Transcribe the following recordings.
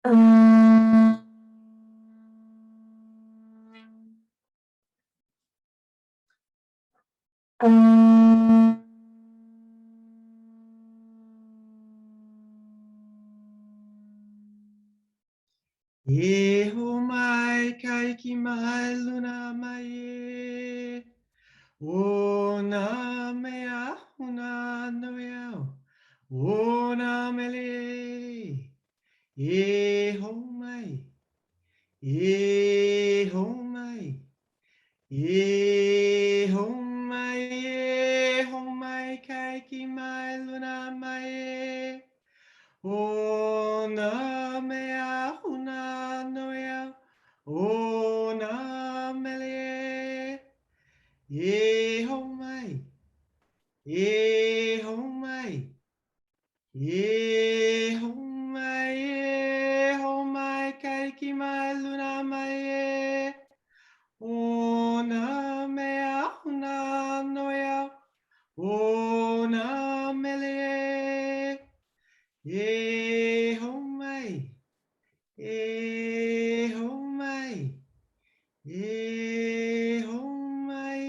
E ho mai kai ki mai luna mai e. O na mea huna no yao. O na mele. E ho mai. E ho mai. E ho mai. E ho mai kai ki mai luna mai e. O na mea huna no yao. O na mele. E ho mai. E ho mai. E ho mai. E ho mai. Kai ki mai luna mai e. O na mea huna no yao. O na mele. E ho mai. E ho mai. E ho mai.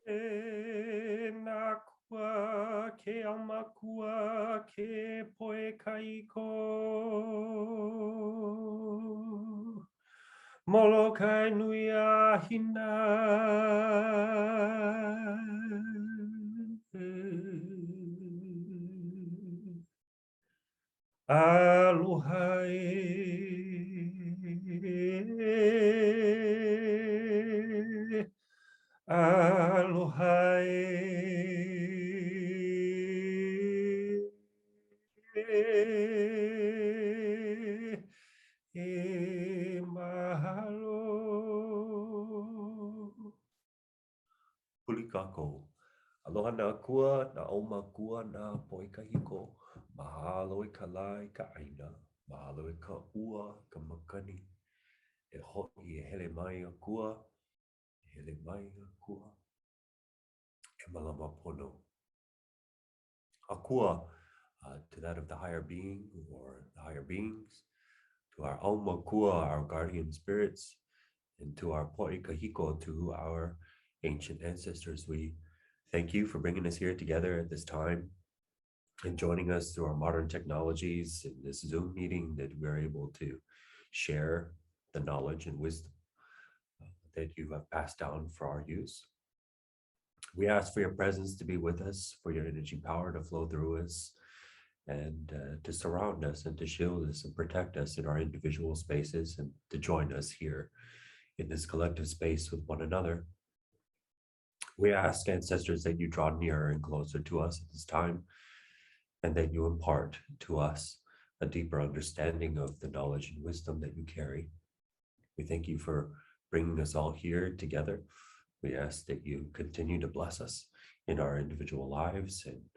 E nā kua ke aumakua ke poe kaiko. Molokai nui a hina. Aloha e. Aloha e mahalo. Kulikako. Aloha na kua, na oma kua, na poikahiko. Mahalo I ka lai ka aina. Mahalo I ka ua, ka makani. E hoki e hele mai a kua. E hele mai a kua. E malama pono. A kua to that of the higher being or the higher beings. To our Auma Kua, our guardian spirits. And to our poikahiko, to our ancient ancestors, we thank you for bringing us here together at this time and joining us through our modern technologies in this Zoom meeting, that we're able to share the knowledge and wisdom that you have passed down for our use. We ask for your presence to be with us, for your energy power to flow through us, and to surround us and to shield us and protect us in our individual spaces, and to join us here in this collective space with one another. We ask, ancestors, that you draw nearer and closer to us at this time, and that you impart to us a deeper understanding of the knowledge and wisdom that you carry. We thank you for bringing us all here together. We ask that you continue to bless us in our individual lives, and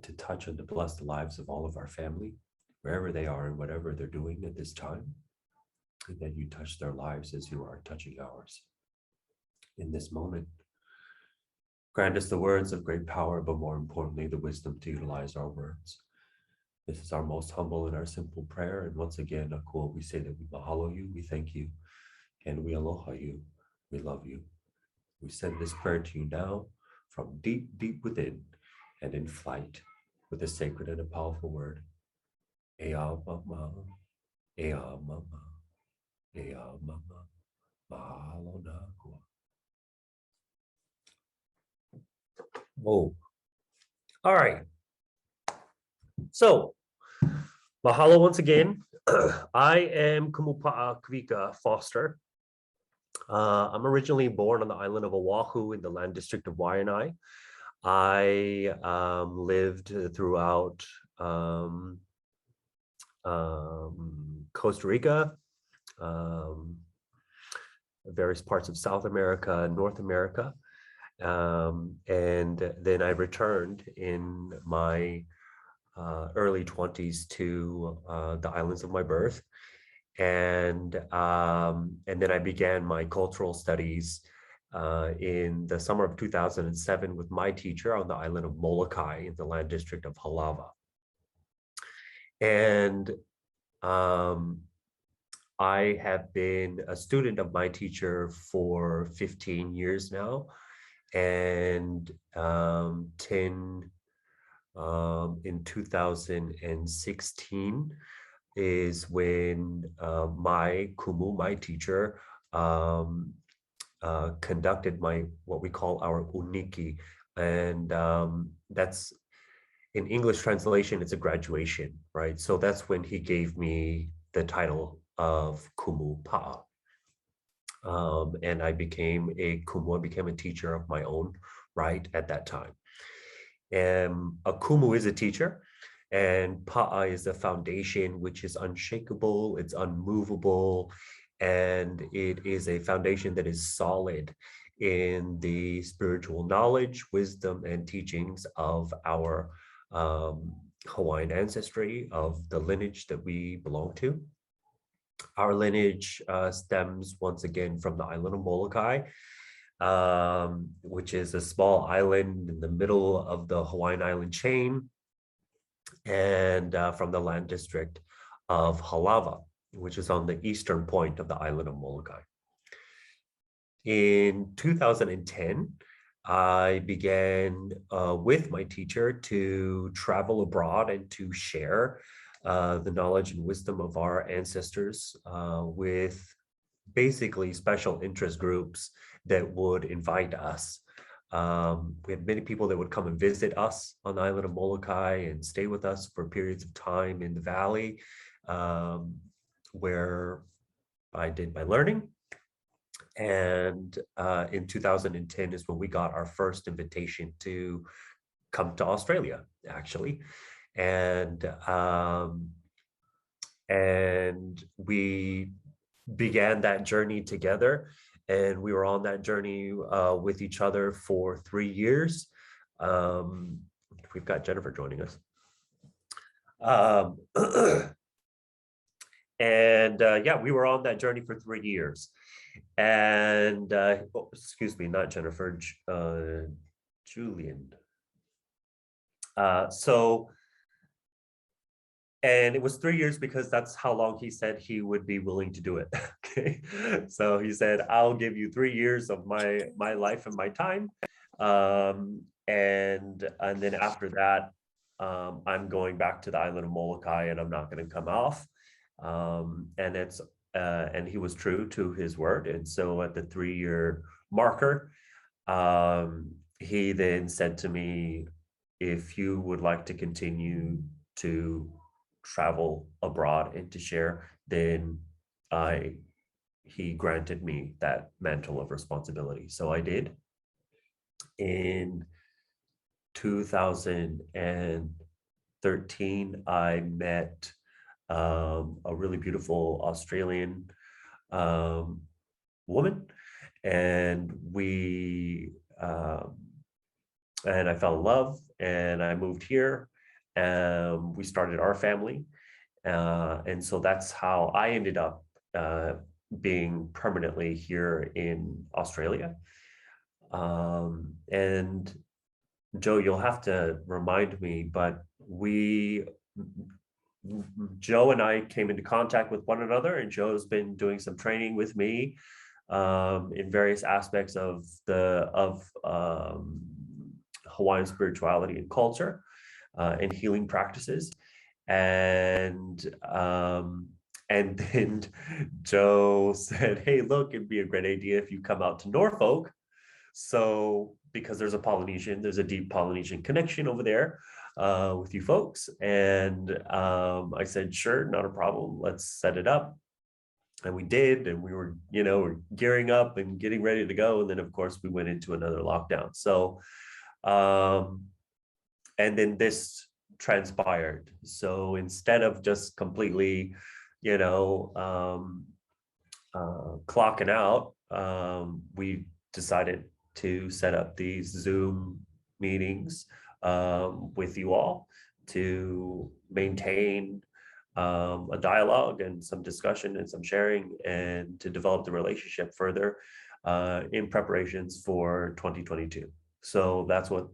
to touch and to bless the lives of all of our family, wherever they are and whatever they're doing at this time, and that you touch their lives as you are touching ours. In this moment, grant us the words of great power, but more importantly, the wisdom to utilize our words. This is our most humble and our simple prayer. And once again, Akua, we say that we mahalo you, we thank you, and we aloha you, we love you. We send this prayer to you now from deep, deep within and in flight with a sacred and a powerful word. Ea mama, ea mama, ea mama, mahalo na Akua. Oh, all right. So, mahalo once again. I am Kumu Kawika Foster. I'm originally born on the island of Oahu in the land district of Waianae. I lived throughout Costa Rica, various parts of South America, North America. And then I returned in my early 20s to the islands of my birth. And then I began my cultural studies in the summer of 2007 with my teacher on the island of Molokai in the land district of Halava. And I have been a student of my teacher for 15 years now, and 10 in 2016 is when my Kumu, my teacher, conducted what we call our uniki, and that's in English translation, it's a graduation, right? So that's when he gave me the title of Kumu Pa. And I became a Kumu, I became a teacher of my own right at that time. And a Kumu is a teacher, and Pa'a is a foundation which is unshakable, it's unmovable, and it is a foundation that is solid in the spiritual knowledge, wisdom, and teachings of our Hawaiian ancestry, of the lineage that we belong to. Our lineage stems once again from the island of Molokai, which is a small island in the middle of the Hawaiian island chain, and from the land district of Halawa, which is on the eastern point of the island of Molokai. In 2010, I began with my teacher to travel abroad and to share the knowledge and wisdom of our ancestors with basically special interest groups that would invite us. We had many people that would come and visit us on the island of Molokai and stay with us for periods of time in the valley, where I did my learning. And in 2010 is when we got our first invitation to come to Australia, actually. And we began that journey together, and we were on that journey with each other for 3 years. We've got Jennifer joining us. And yeah, we were on that journey for 3 years. And oh, excuse me, not Jennifer, Julian. And it was 3 years because that's how long he said he would be willing to do it. Okay, so he said, "I'll give you 3 years of my life and my time, and then after that, I'm going back to the island of Molokai, and I'm not going to come off." And he was true to his word. And so at the 3-year marker, he then said to me, "If you would like to continue to travel abroad and to share, then he granted me that mantle of responsibility." So I did. In 2013, I met a really beautiful Australian woman, and I fell in love, and I moved here. We started our family, and so that's how I ended up being permanently here in Australia. And Joe, you'll have to remind me, but Joe and I came into contact with one another, and Joe's been doing some training with me in various aspects of Hawaiian spirituality and culture and healing practices. And then Joe said, "Hey, look, it'd be a great idea if you come out to Norfolk." So because there's a deep Polynesian connection over there with you folks. And I said, "Sure, not a problem. Let's set it up." And we did, and we were, we're gearing up and getting ready to go. And then of course we went into another lockdown. So, and then this transpired. So instead of just completely, clocking out, we decided to set up these Zoom meetings with you all to maintain a dialogue and some discussion and some sharing, and to develop the relationship further in preparations for 2022. So that's what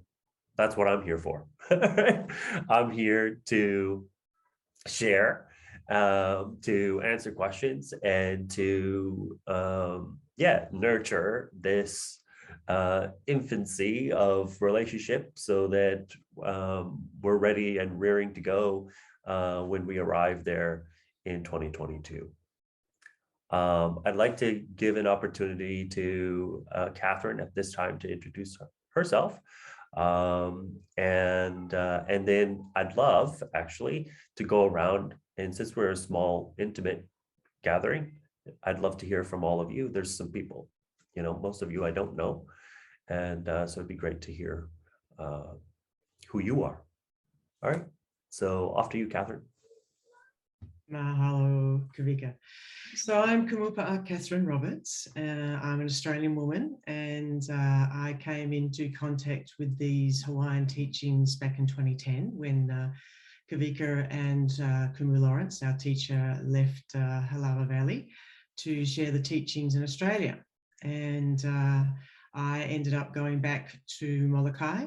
I'm here for. I'm here to share, to answer questions, and to nurture this infancy of relationship so that we're ready and rearing to go when we arrive there in 2022. I'd like to give an opportunity to Catherine at this time to introduce herself. And then I'd love actually to go around, and since we're a small, intimate gathering, I'd love to hear from all of you. There's some people, most of you I don't know. And so it'd be great to hear who you are. All right, so off to you, Catherine. Mahalo, Kawika. So I'm Kumu Catherine Roberts. I'm an Australian woman, and I came into contact with these Hawaiian teachings back in 2010 when Kawika and Kumu Lawrence, our teacher, left Halawa Valley to share the teachings in Australia. And I ended up going back to Molokai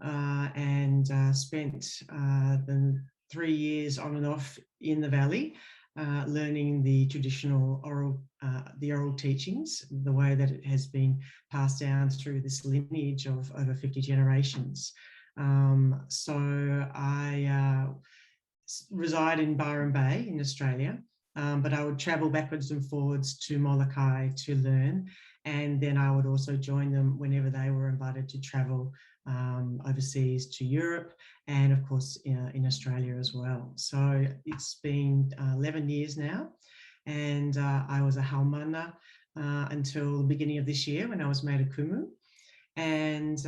and spent the 3 years on and off in the valley, learning the traditional oral teachings, the way that it has been passed down through this lineage of over 50 generations. So I reside in Byron Bay in Australia, but I would travel backwards and forwards to Molokai to learn, and then I would also join them whenever they were invited to travel overseas to Europe, and of course in Australia as well. So it's been 11 years now, and I was a haumana until the beginning of this year when I was made a kumu. And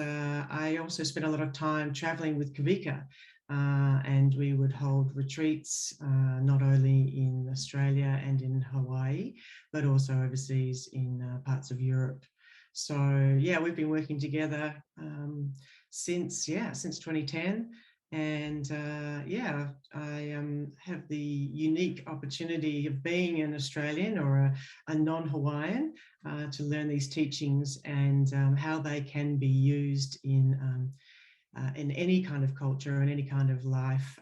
I also spent a lot of time traveling with Kawika, and we would hold retreats not only in Australia and in Hawaii, but also overseas in parts of Europe. So yeah, we've been working together since 2010, and I have the unique opportunity of being an Australian or a non-Hawaiian to learn these teachings and how they can be used in any kind of culture and any kind of life.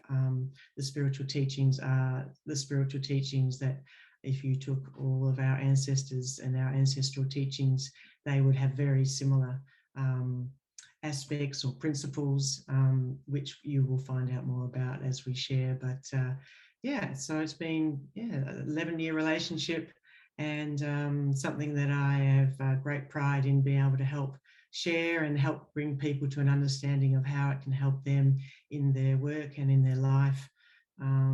The spiritual teachings are the spiritual teachings that, if you took all of our ancestors and our ancestral teachings, they would have very similar aspects or principles, which you will find out more about as we share. But so it's been an 11-year relationship, and something that I have great pride in being able to help share and help bring people to an understanding of how it can help them in their work and in their life. I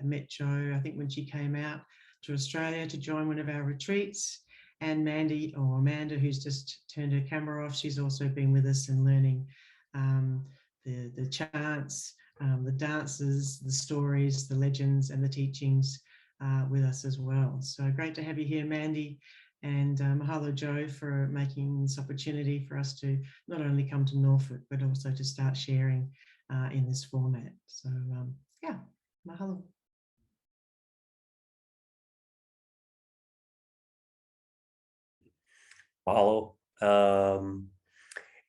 met Jo, I think, when she came out to Australia to join one of our retreats, and Amanda, who's just turned her camera off, she's also been with us and learning the chants, the dances, the stories, the legends and the teachings with us as well. So great to have you here, Mandy. And mahalo, Jo, for making this opportunity for us to not only come to Norfolk, but also to start sharing in this format. So mahalo. Mahalo.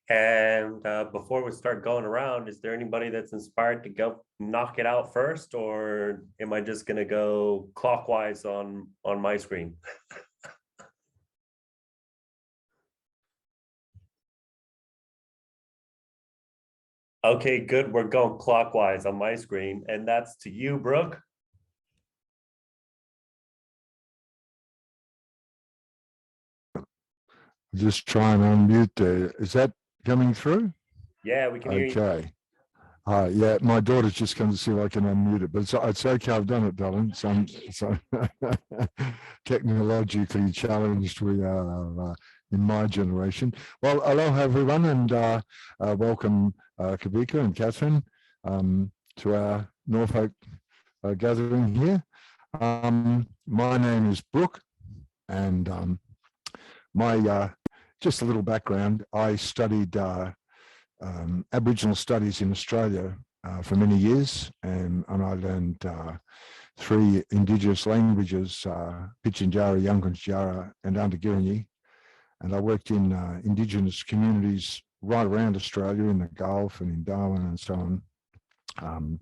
And before we start going around, is there anybody that's inspired to go knock it out first, or am I just going to go clockwise on my screen? Okay, good. We're going clockwise on my screen, and that's to you, Brooke. Just try and unmute there. Is that coming through? Yeah, we can hear you. Okay. Yeah, my daughter's just come to see if I can unmute it, but it's okay. I've done it, darling. So technologically challenged we are in my generation. Well, aloha everyone, and welcome Kawika and Catherine to our Norfolk gathering here. My name is Brooke, and my just a little background. I studied Aboriginal studies in Australia for many years, and I learned 3 indigenous languages, Pitjantjatjara, Unconditional and Untitled. And I worked in indigenous communities right around Australia, in the Gulf and in Darwin and so on.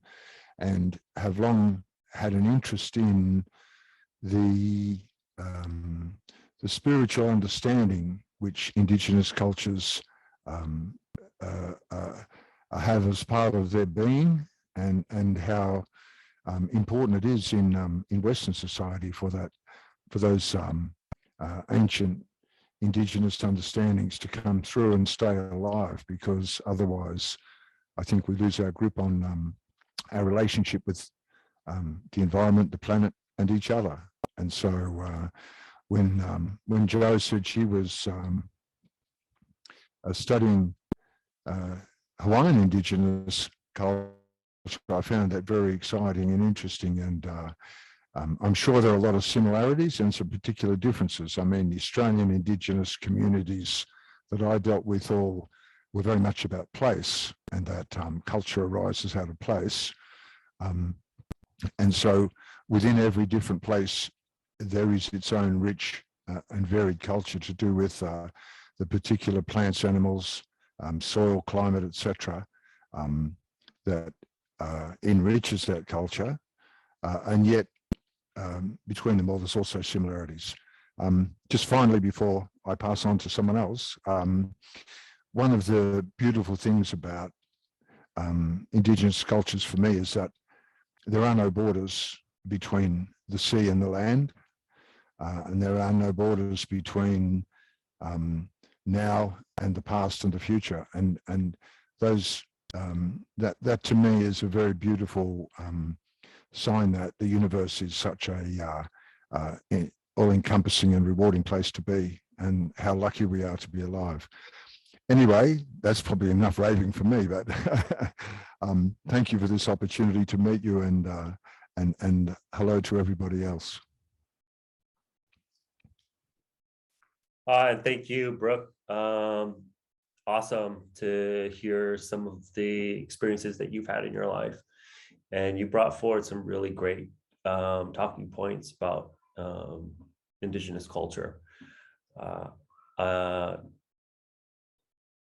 and have long had an interest in the spiritual understanding which indigenous cultures have as part of their being, and how important it is in Western society for those ancient indigenous understandings to come through and stay alive, because otherwise I think we lose our grip on our relationship with the environment, the planet, and each other. And so when Jo said she was studying Hawaiian indigenous culture, I found that very exciting and interesting, and I'm sure there are a lot of similarities and some particular differences. I mean, the Australian indigenous communities that I dealt with all were very much about place, and that culture arises out of place. And so within every different place, there is its own rich and varied culture to do with the particular plants, animals, soil, climate, etc., that enriches that culture. And yet, between them all, there's also similarities. Just finally, before I pass on to someone else, one of the beautiful things about indigenous cultures for me is that there are no borders between the sea and the land, and there are no borders between now and the past and the future, and those that to me is a very beautiful sign that the universe is such a all-encompassing and rewarding place to be, and how lucky we are to be alive. Anyway, that's probably enough raving for me, but thank you for this opportunity to meet you, and hello to everybody else. Thank you, Brooke. Awesome to hear some of the experiences that you've had in your life. And you brought forward some really great talking points about indigenous culture. I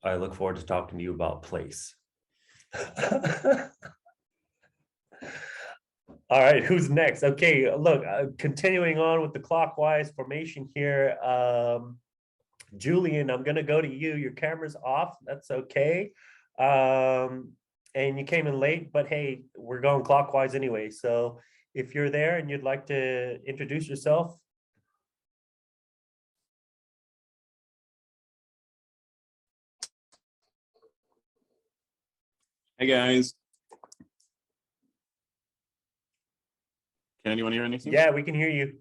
look forward to talking to you about place. All right, who's next? Okay, look, continuing on with the clockwise formation here. Julian, I'm gonna go to you. Your camera's off, that's okay. And you came in late, but hey, we're going clockwise anyway. So if you're there and you'd like to introduce yourself. Hey guys. Can anyone hear anything? Yeah, we can hear you.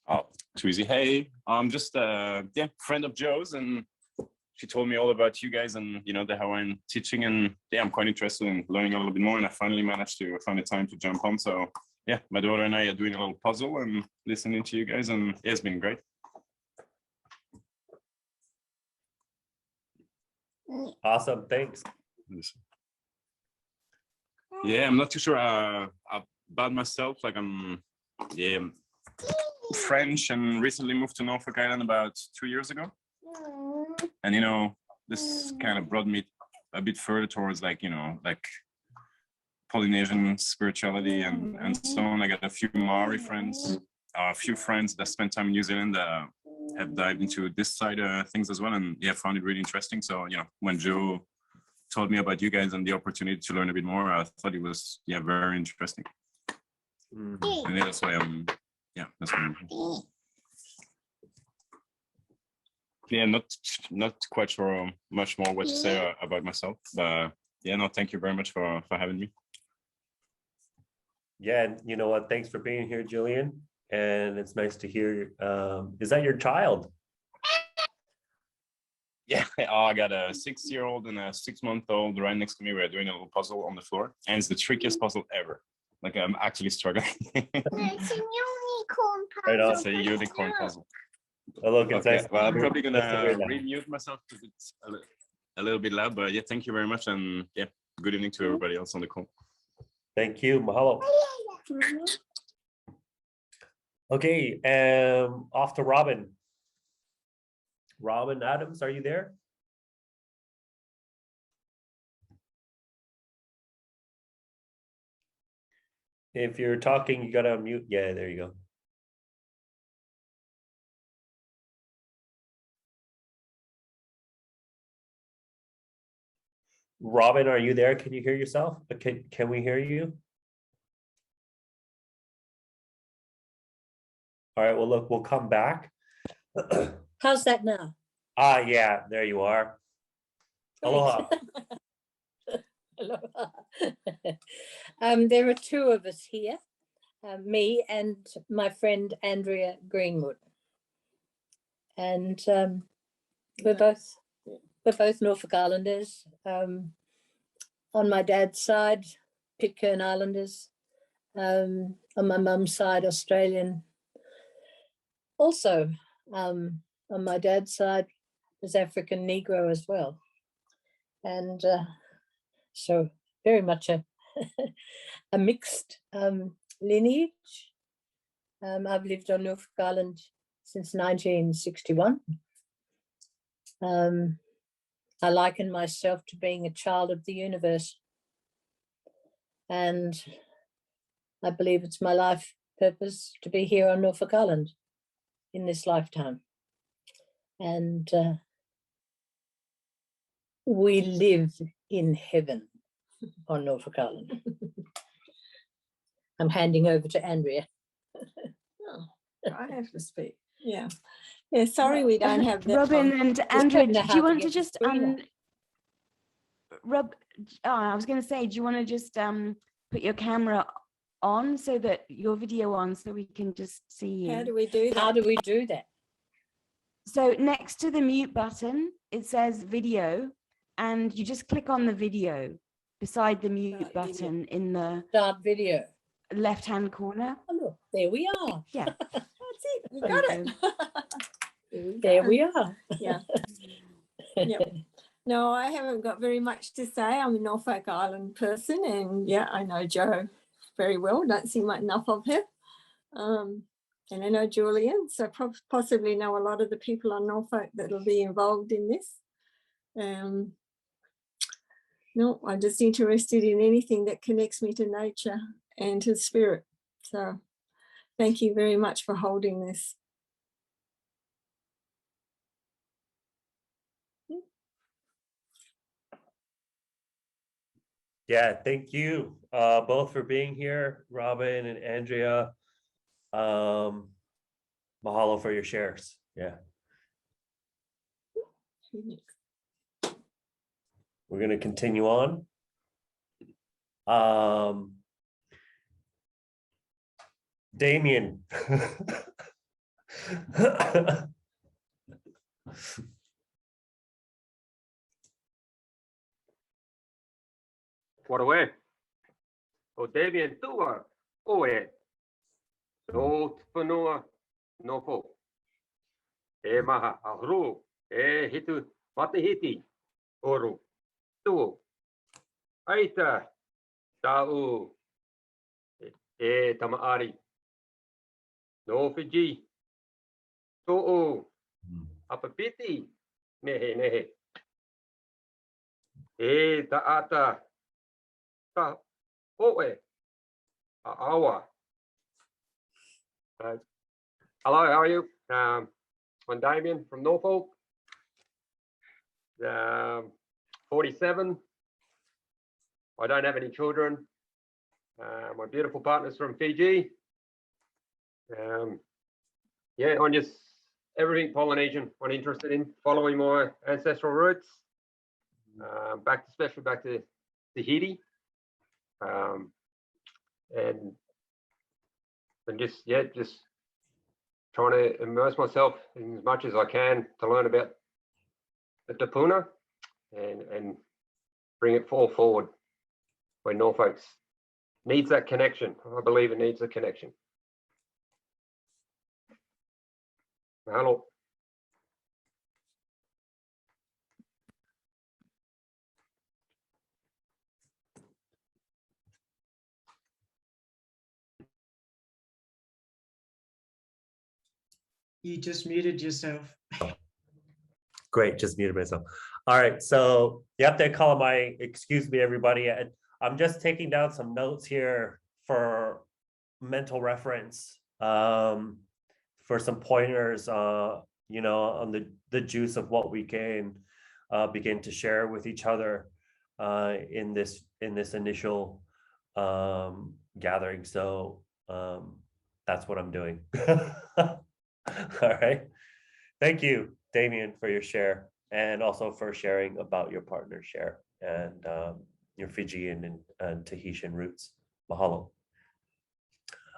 Oh, too easy. Hey, I'm just yeah, friend of Joe's, and she told me all about you guys and the Hawaiian teaching, and yeah, I'm quite interested in learning a little bit more, and I finally managed to find the time to jump on. So yeah, my daughter and I are doing a little puzzle and listening to you guys, and yeah, it's been great. Awesome, thanks. Yeah, I'm not too sure about myself. Like I'm French and recently moved to Norfolk Island about 2 years ago. And this kind of brought me a bit further towards like Polynesian spirituality and so on. I got a few Maori friends, a few friends that spent time in New Zealand have dived into this side of things as well, and yeah, found it really interesting. So when Joe told me about you guys and the opportunity to learn a bit more, I thought it was very interesting. Mm-hmm. And that's why that's why I'm yeah, not quite sure much more what to say about myself, but yeah, no, thank you very much for having me. Yeah, and you know what, thanks for being here, Julian, and it's nice to hear. Is that your child? Yeah, I got a 6-year-old and a 6-month-old right next to me. We're doing a little puzzle on the floor, and it's the trickiest puzzle ever. Like I'm actually struggling. It's a unicorn puzzle. Right on, it's a unicorn puzzle. Oh, look, it's okay, nice. well, I'm probably gonna remute myself because it's a little bit loud, but yeah, thank you very much, and yeah, good evening to everybody else on the call. Thank you, mahalo. Okay, off to Robin. Robin Adams, are you there? If you're talking, you gotta unmute. Yeah, there you go. Robin, are you there? Can you hear yourself? Can we hear you? All right, well, look, we'll come back. How's that now? Ah, yeah, there you are. Aloha. Aloha. There are two of us here, me and my friend Andrea Greenwood. And we're both Norfolk Islanders. On my dad's side, Pitcairn Islanders. On my mum's side, Australian. Also, on my dad's side, was African Negro as well. And so very much a mixed lineage. I've lived on Norfolk Island since 1961. I liken myself to being a child of the universe. And I believe it's my life purpose to be here on Norfolk Island in this lifetime. And we live in heaven on Norfolk Island. I'm handing over to Andrea. Oh, I have to speak. Yeah. Yeah, sorry we don't have that. Robin and Andrea, don't know do how you to want get to the just screen up. I was going to say, do you want to just put your camera on so that your video on so we can just see you? How do we do that? How do we do that? So next to the mute button, it says video, and you just click on the video beside the mute Start button video. in the Start video. left-hand corner. Oh, look, there we are. Yeah. That's it. You There got you it. There we are. Yeah. Yep. No, I haven't got very much to say. I'm a Norfolk Island person, and yeah, I know Joe very well. Don't see much enough of him. And I know Julian, so possibly know a lot of the people on Norfolk that will be involved in this. No, I'm just interested in anything that connects me to nature and to spirit. So thank you very much for holding this. Yeah, thank you both for being here, Robin and Andrea. Mahalo for your shares. Yeah. We're going to continue on. Damien. What away? O Damien tua, oe. No whanua, no po. E maha ahuru, e hitu matahiti, oru, tuo. Aita, tau, e tamaari. No Fiji, to'o, apapiti, nehe nehe. E ta'ata, ta oe, awa. Hello, how are you? I'm Damien from Norfolk. 47. I don't have any children. My beautiful partner's from Fiji. Yeah, I'm just everything Polynesian. I'm interested in following my ancestral roots. Especially back to Tahiti. And just trying to immerse myself in as much as I can to learn about the Tapuna and bring it forward where Norfolk needs that connection. I believe it needs a connection. Mahalo. You just muted yourself. Great, just muted myself. All right, so you have to call my, excuse me, everybody. I'm just taking down some notes here for mental reference, for some pointers, you know, on the juice of what we can begin to share with each other in this initial gathering. So that's what I'm doing. All right. Thank you, Damien, for your share, and also for sharing about your partner's share and your Fijian and Tahitian roots. Mahalo.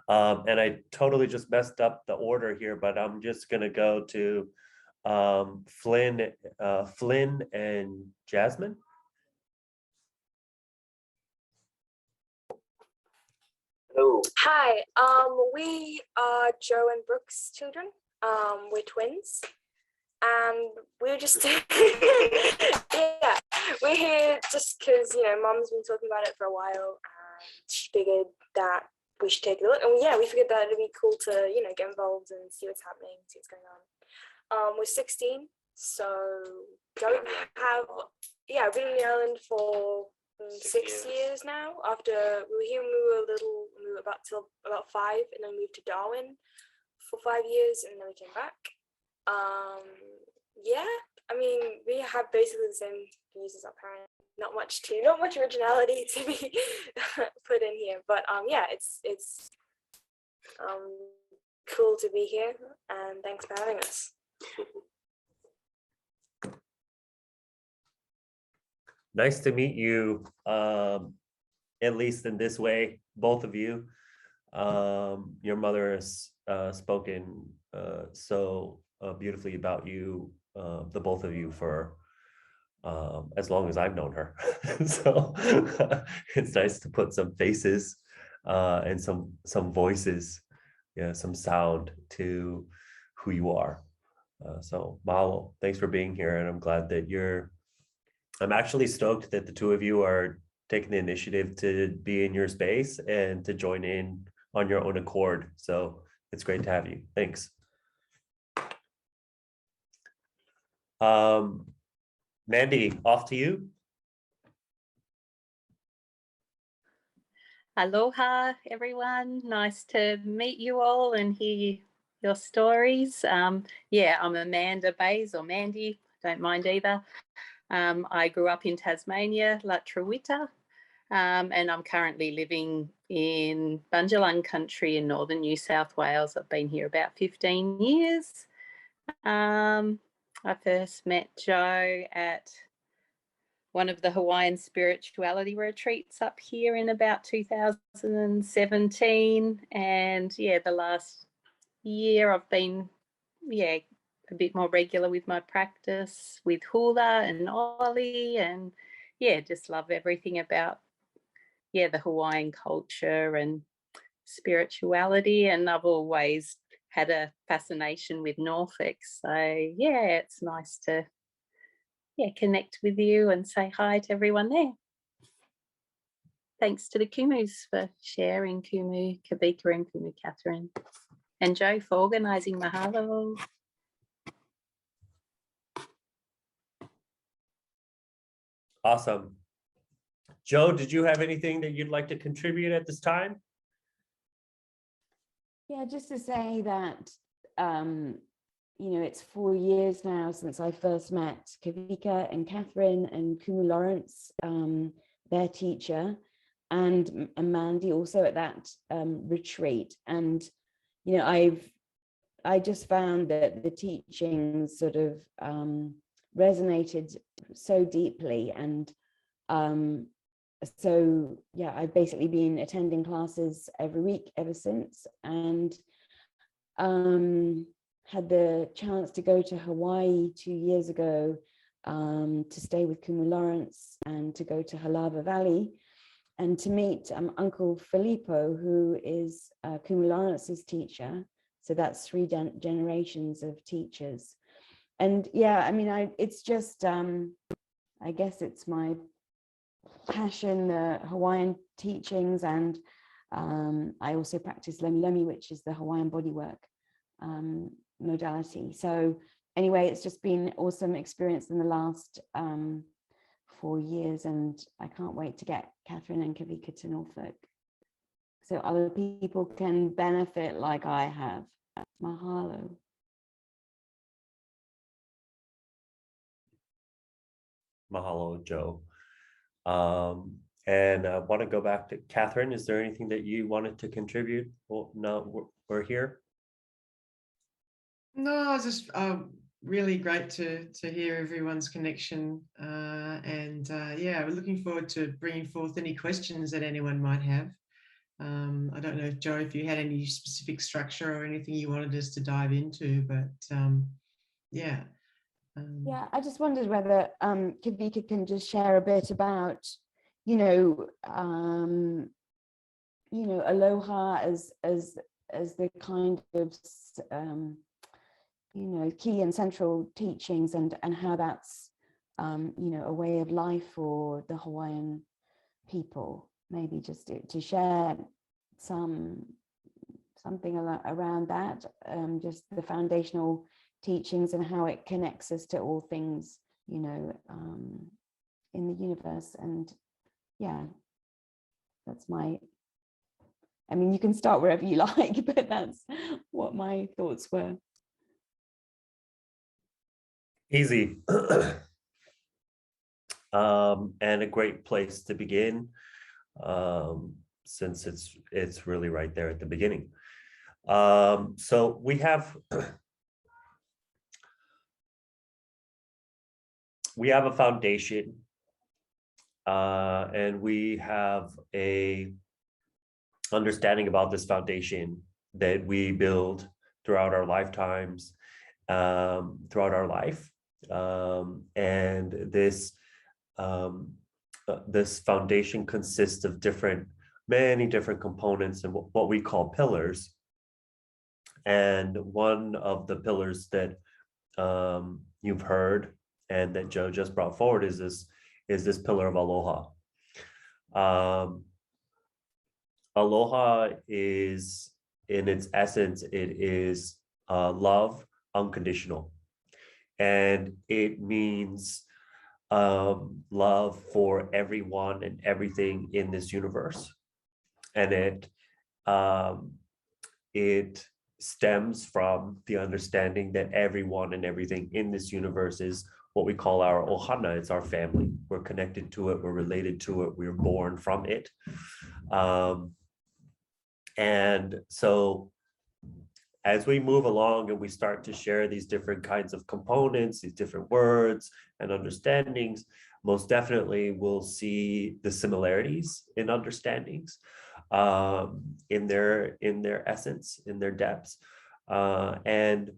And I totally just messed up the order here, but I'm just gonna go to Flynn and Jasmine. Hello. Hi. We are Joe and Brooke's children. We're twins. And we're just yeah, we're here just because, you know, Mom's been talking about it for a while, and she figured that we should take a look. And yeah, we figured that it'd be cool to, you know, get involved and see what's happening, see what's going on. We're 16, so don't have, yeah, I've been in the island for 6 years now. After we were here when we were little, we were about 5, and then moved to Darwin for 5 years, and then we came back. Yeah, I mean, we have basically the same views as our parents. Not much originality to be put in here, but yeah, it's cool to be here, and thanks for having us. Nice to meet you, at least in this way, both of you. Your mother has spoken so beautifully about you, the both of you, for as long as I've known her. So it's nice to put some faces and some voices, yeah, some sound to who you are. So mahalo, thanks for being here, and I'm glad that I'm actually stoked that the two of you are taking the initiative to be in your space and to join in on your own accord. So it's great to have you. Thanks. Mandy, off to you. Aloha, everyone. Nice to meet you all and hear your stories. Yeah, I'm Amanda Bays, or Mandy, don't mind either. I grew up in Tasmania, La Truwita, and I'm currently living in Bunjalung country in northern New South Wales. I've been here about 15 years. I first met Joe at one of the Hawaiian spirituality retreats up here in about 2017. And yeah, the last year I've been, a bit more regular with my practice with hula and oli, and just love everything about, the Hawaiian culture and spirituality. And I've always had a fascination with Norfolk. So it's nice to connect with you and say hi to everyone there. Thanks to the Kumus for sharing, Kumu, Kawika and Kumu Catherine, and Joe for organising. Mahalo. Awesome. Joe, did you have anything that you'd like to contribute at this time? Yeah, just to say that, it's 4 years now since I first met Kawika and Catherine and Kumu Lawrence, their teacher, and Mandy also at that retreat. And, I just found that the teachings sort of resonated so deeply. And so I've basically been attending classes every week ever since, and had the chance to go to Hawaii 2 years ago to stay with Kumu Lawrence and to go to Halava Valley and to meet Uncle Filippo, who is Kumu Lawrence's teacher. So that's 3 generations of teachers. And it's just, I guess it's my passion, the Hawaiian teachings, and I also practice Lomi Lomi, which is the Hawaiian bodywork modality. So anyway, it's just been awesome experience in the last 4 years, and I can't wait to get Catherine and Kawika to Norfolk. so other people can benefit like I have. Mahalo. Mahalo, Joe. And I want to go back to Catherine. Is there anything that you wanted to contribute? Well, no, we're here. No, it's just really great to hear everyone's connection. Yeah, we're looking forward to bringing forth any questions that anyone might have. I don't know, if Joe, if you had any specific structure or anything you wanted us to dive into, but yeah. Yeah, I just wondered whether Kawika can just share a bit about, Aloha as the kind of key and central teachings, and how that's a way of life for the Hawaiian people. Maybe just to share something around that, just the foundational teachings and how it connects us to all things, in the universe. And yeah, that's you can start wherever you like, but that's what my thoughts were. Easy. And a great place to begin, since it's really right there at the beginning. So we have a foundation, and we have a understanding about this foundation that we build throughout our lifetimes, throughout our life, and this foundation consists of many different components and what we call pillars. And one of the pillars that you've heard and that Joe just brought forward is this pillar of aloha. Aloha is, in its essence, it is love, unconditional, and it means love for everyone and everything in this universe, and it stems from the understanding that everyone and everything in this universe is what we call our Ohana. It's our family. We're connected to it. We're related to it. We're born from it. And so as we move along and we start to share these different kinds of components, these different words and understandings, most definitely we'll see the similarities in understandings, in their essence, in their depths. And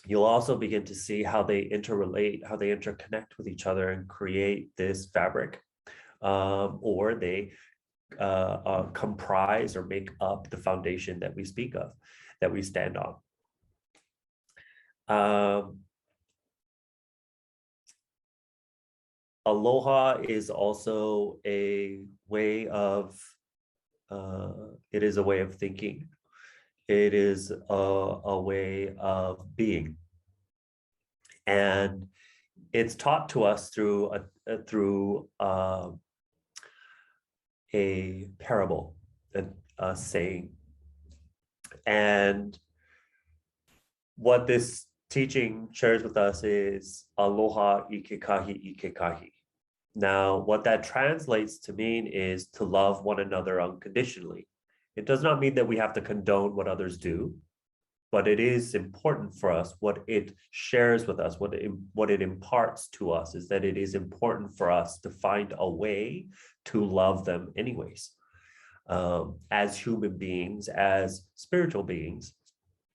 you'll also begin to see how they interrelate, how they interconnect with each other and create this fabric, or they comprise or make up the foundation that we speak of, that we stand on. Aloha is also a way of, it is a way of thinking. It is a way of being. And it's taught to us through a parable, a saying. And what this teaching shares with us is aloha ikekahi ikekahi. Now, what that translates to mean is to love one another unconditionally. It does not mean that we have to condone what others do, but it is important for us. What it shares with us, what it imparts to us, is that it is important for us to find a way to love them anyways. As human beings, as spiritual beings,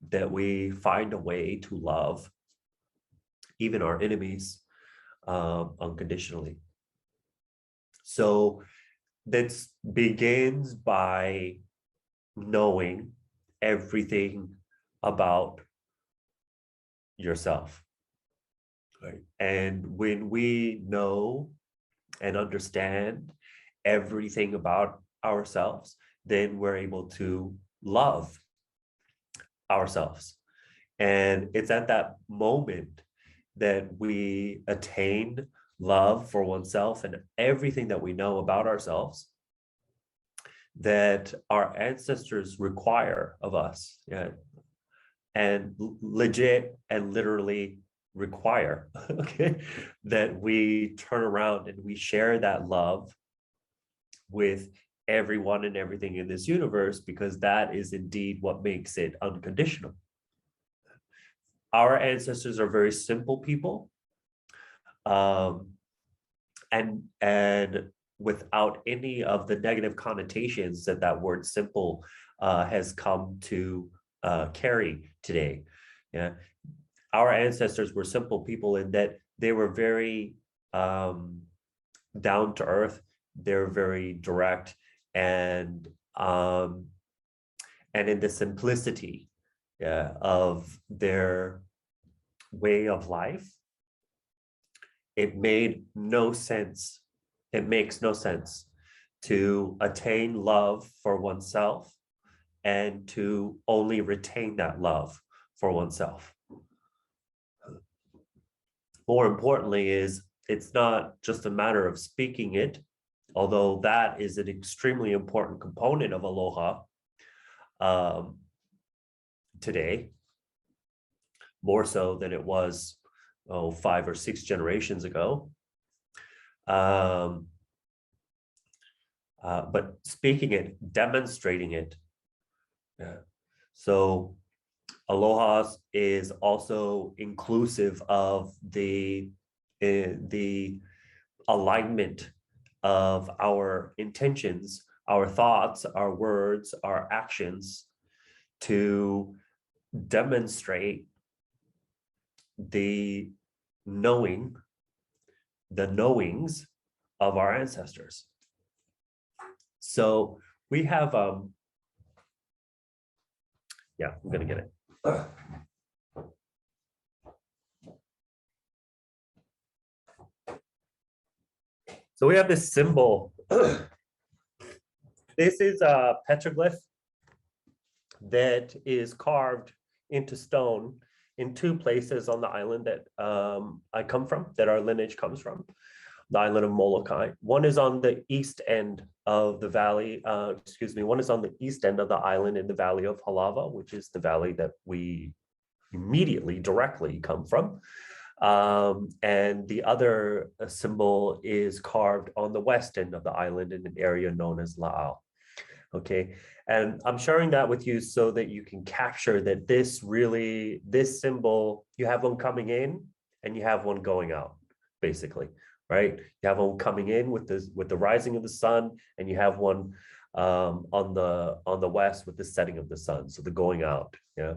that we find a way to love even our enemies unconditionally. So that begins by knowing everything about yourself, right? And when we know and understand everything about ourselves, then we're able to love ourselves. And it's at that moment that we attain love for oneself and everything that we know about ourselves, that our ancestors require of us, yeah, and legit and literally require, okay, that we turn around and we share that love with everyone and everything in this universe, because that is indeed what makes it unconditional. Our ancestors are very simple people, and without any of the negative connotations that that word simple has come to carry today. Yeah, our ancestors were simple people in that they were very down to earth. They're very direct, and in the simplicity, yeah, of their way of life, it made no sense. It makes no sense to attain love for oneself and to only retain that love for oneself. More importantly is, it's not just a matter of speaking it, although that is an extremely important component of Aloha today, more so than it was 5 or 6 generations ago. But speaking it, demonstrating it. Yeah. So Aloha is also inclusive of the alignment of our intentions, our thoughts, our words, our actions, to demonstrate the knowings of our ancestors. So we have yeah, I'm gonna get it. So we have this symbol. This is a petroglyph that is carved into stone in 2 places on the island that I come from, that our lineage comes from, the island of Molokai. One is on the east end of the valley, one is on the east end of the island in the valley of Halava, which is the valley that we immediately, directly come from. And the other symbol is carved on the west end of the island in an area known as La'au. Okay, and I'm sharing that with you so that you can capture that this symbol, you have one coming in and you have one going out, basically, right? You have one coming in with the rising of the sun, and you have one on the west with the setting of the sun, so the going out. Yeah.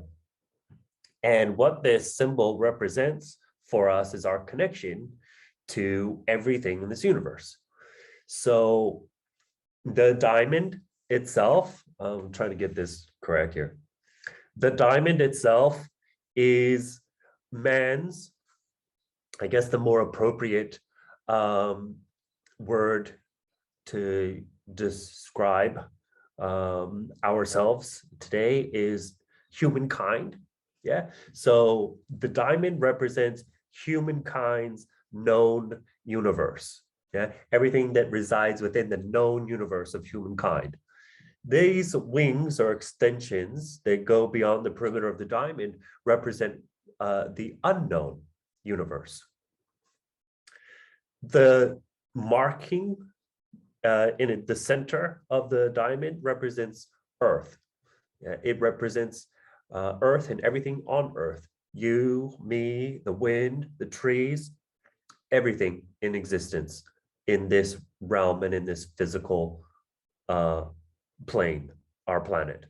And what this symbol represents for us is our connection to everything in this universe. So the diamond itself, I'm trying to get this correct here. The diamond itself is man's, I guess the more appropriate word to describe ourselves today is humankind. Yeah, so the diamond represents humankind's known universe. Yeah, everything that resides within the known universe of humankind. These wings or extensions that go beyond the perimeter of the diamond represent the unknown universe. The marking in the center of the diamond represents Earth. It represents Earth and everything on Earth. You, me, the wind, the trees, everything in existence in this realm and in this physical plane, our planet.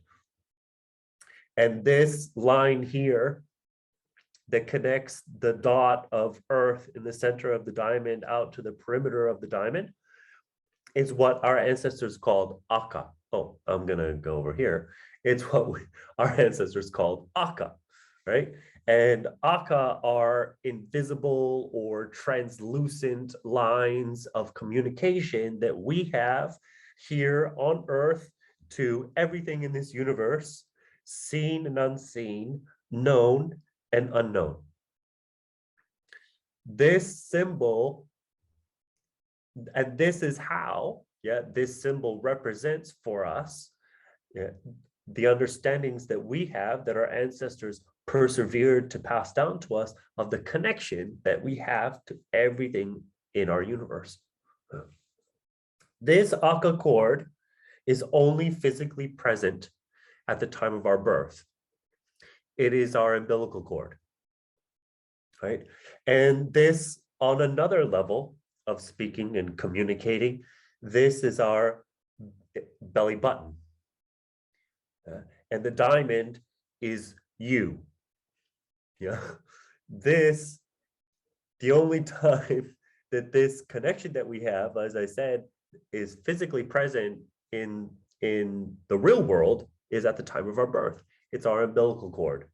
And this line here that connects the dot of Earth in the center of the diamond out to the perimeter of the diamond is what our ancestors called Aka. Oh, I'm gonna go over here. It's what our ancestors called Aka, right? And Aka are invisible or translucent lines of communication that we have here on Earth to everything in this universe, seen and unseen, known and unknown. This symbol, and this is how yeah, this symbol represents for us, yeah, the understandings that we have, that our ancestors persevered to pass down to us, of the connection that we have to everything in our universe. This Aka cord is only physically present at the time of our birth. It is our umbilical cord, right? And this, on another level of speaking and communicating, this is our belly button. And the diamond is you. Yeah. This, the only time that this connection that we have, as I said, is physically present in the real world is at the time of our birth. It's our umbilical cord,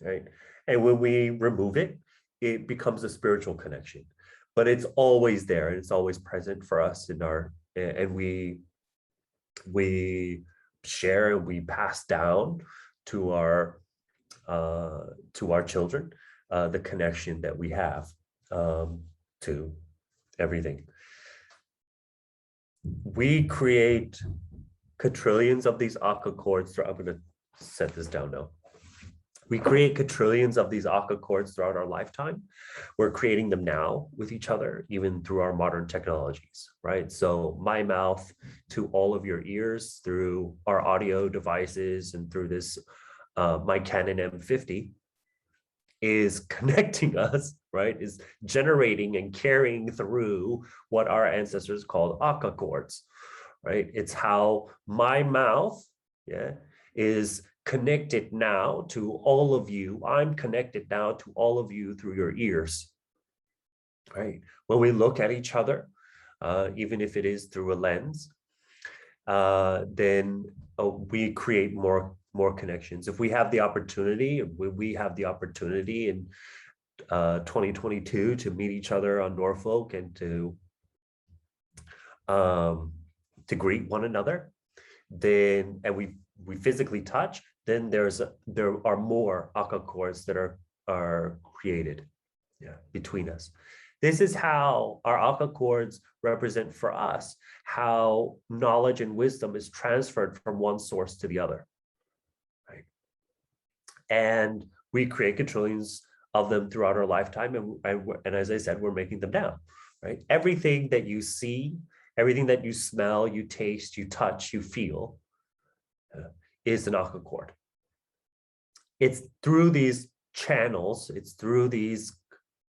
right? And when we remove it, it becomes a spiritual connection, but it's always there and it's always present for us in our, and we share, we pass down to our children the connection that we have to everything. We create quadrillions of these Aka cords. I'm going to set this down now. We create quadrillions of these Aka cords throughout our lifetime. We're creating them now with each other, even through our modern technologies, right? So my mouth to all of your ears through our audio devices and through this, my Canon M50 is connecting us, right? Is generating and carrying through what our ancestors called Aka cords, right? It's how my mouth, yeah, is connected now to all of you. I'm connected now to all of you through your ears, right? When we look at each other, even if it is through a lens, then we create more connections. If we have the opportunity, we have the opportunity in 2022 to meet each other on Norfolk and to greet one another, then, and we physically touch, then there are more Aka cords that are created, yeah, between us. This is how our Aka cords represent for us how knowledge and wisdom is transferred from one source to the other, right? And we create quadrillions of them throughout our lifetime, and as I said, we're making them down, right? Everything that you see, everything that you smell, you taste, you touch, you feel, is an Aka cord. It's through these channels, it's through these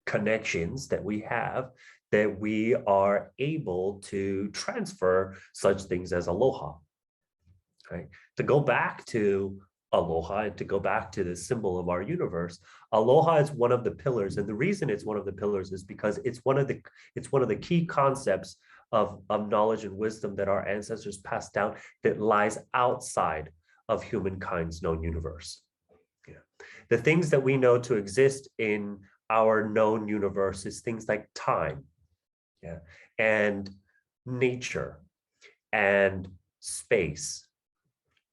connections that we have that we are able to transfer such things as aloha, right? To go back to aloha and to go back to the symbol of our universe, aloha is one of the pillars, and the reason it's one of the pillars is because it's one of the key concepts of knowledge and wisdom that our ancestors passed down that lies outside of humankind's known universe. Yeah. The things that we know to exist in our known universe is things like time, yeah, and nature and space.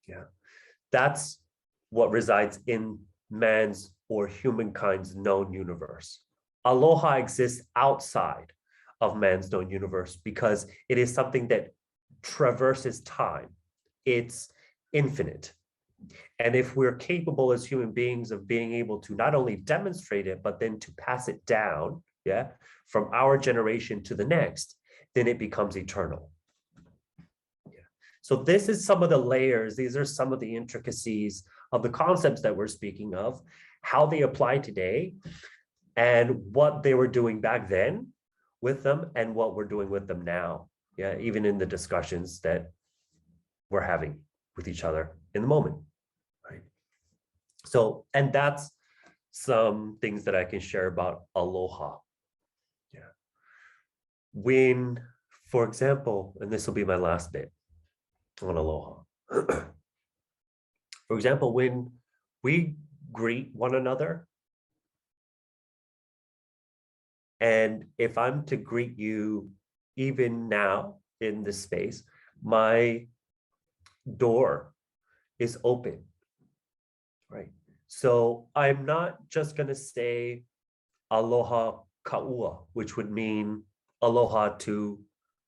Yeah, that's what resides in man's or humankind's known universe. Aloha exists outside of man's known universe because it is something that traverses time. It's infinite. And if we're capable as human beings of being able to not only demonstrate it, but then to pass it down, yeah, from our generation to the next, then it becomes eternal. Yeah. So this is some of the layers. These are some of the intricacies of the concepts that we're speaking of, how they apply today, and what they were doing back then with them and what we're doing with them now. Yeah, even in the discussions that we're having with each other in the moment. So, and that's some things that I can share about aloha. Yeah. When, for example, and this will be my last bit on aloha. For example, when we greet one another, and if I'm to greet you even now in this space, my door is open. Right. So I'm not just going to say aloha kaua, which would mean aloha to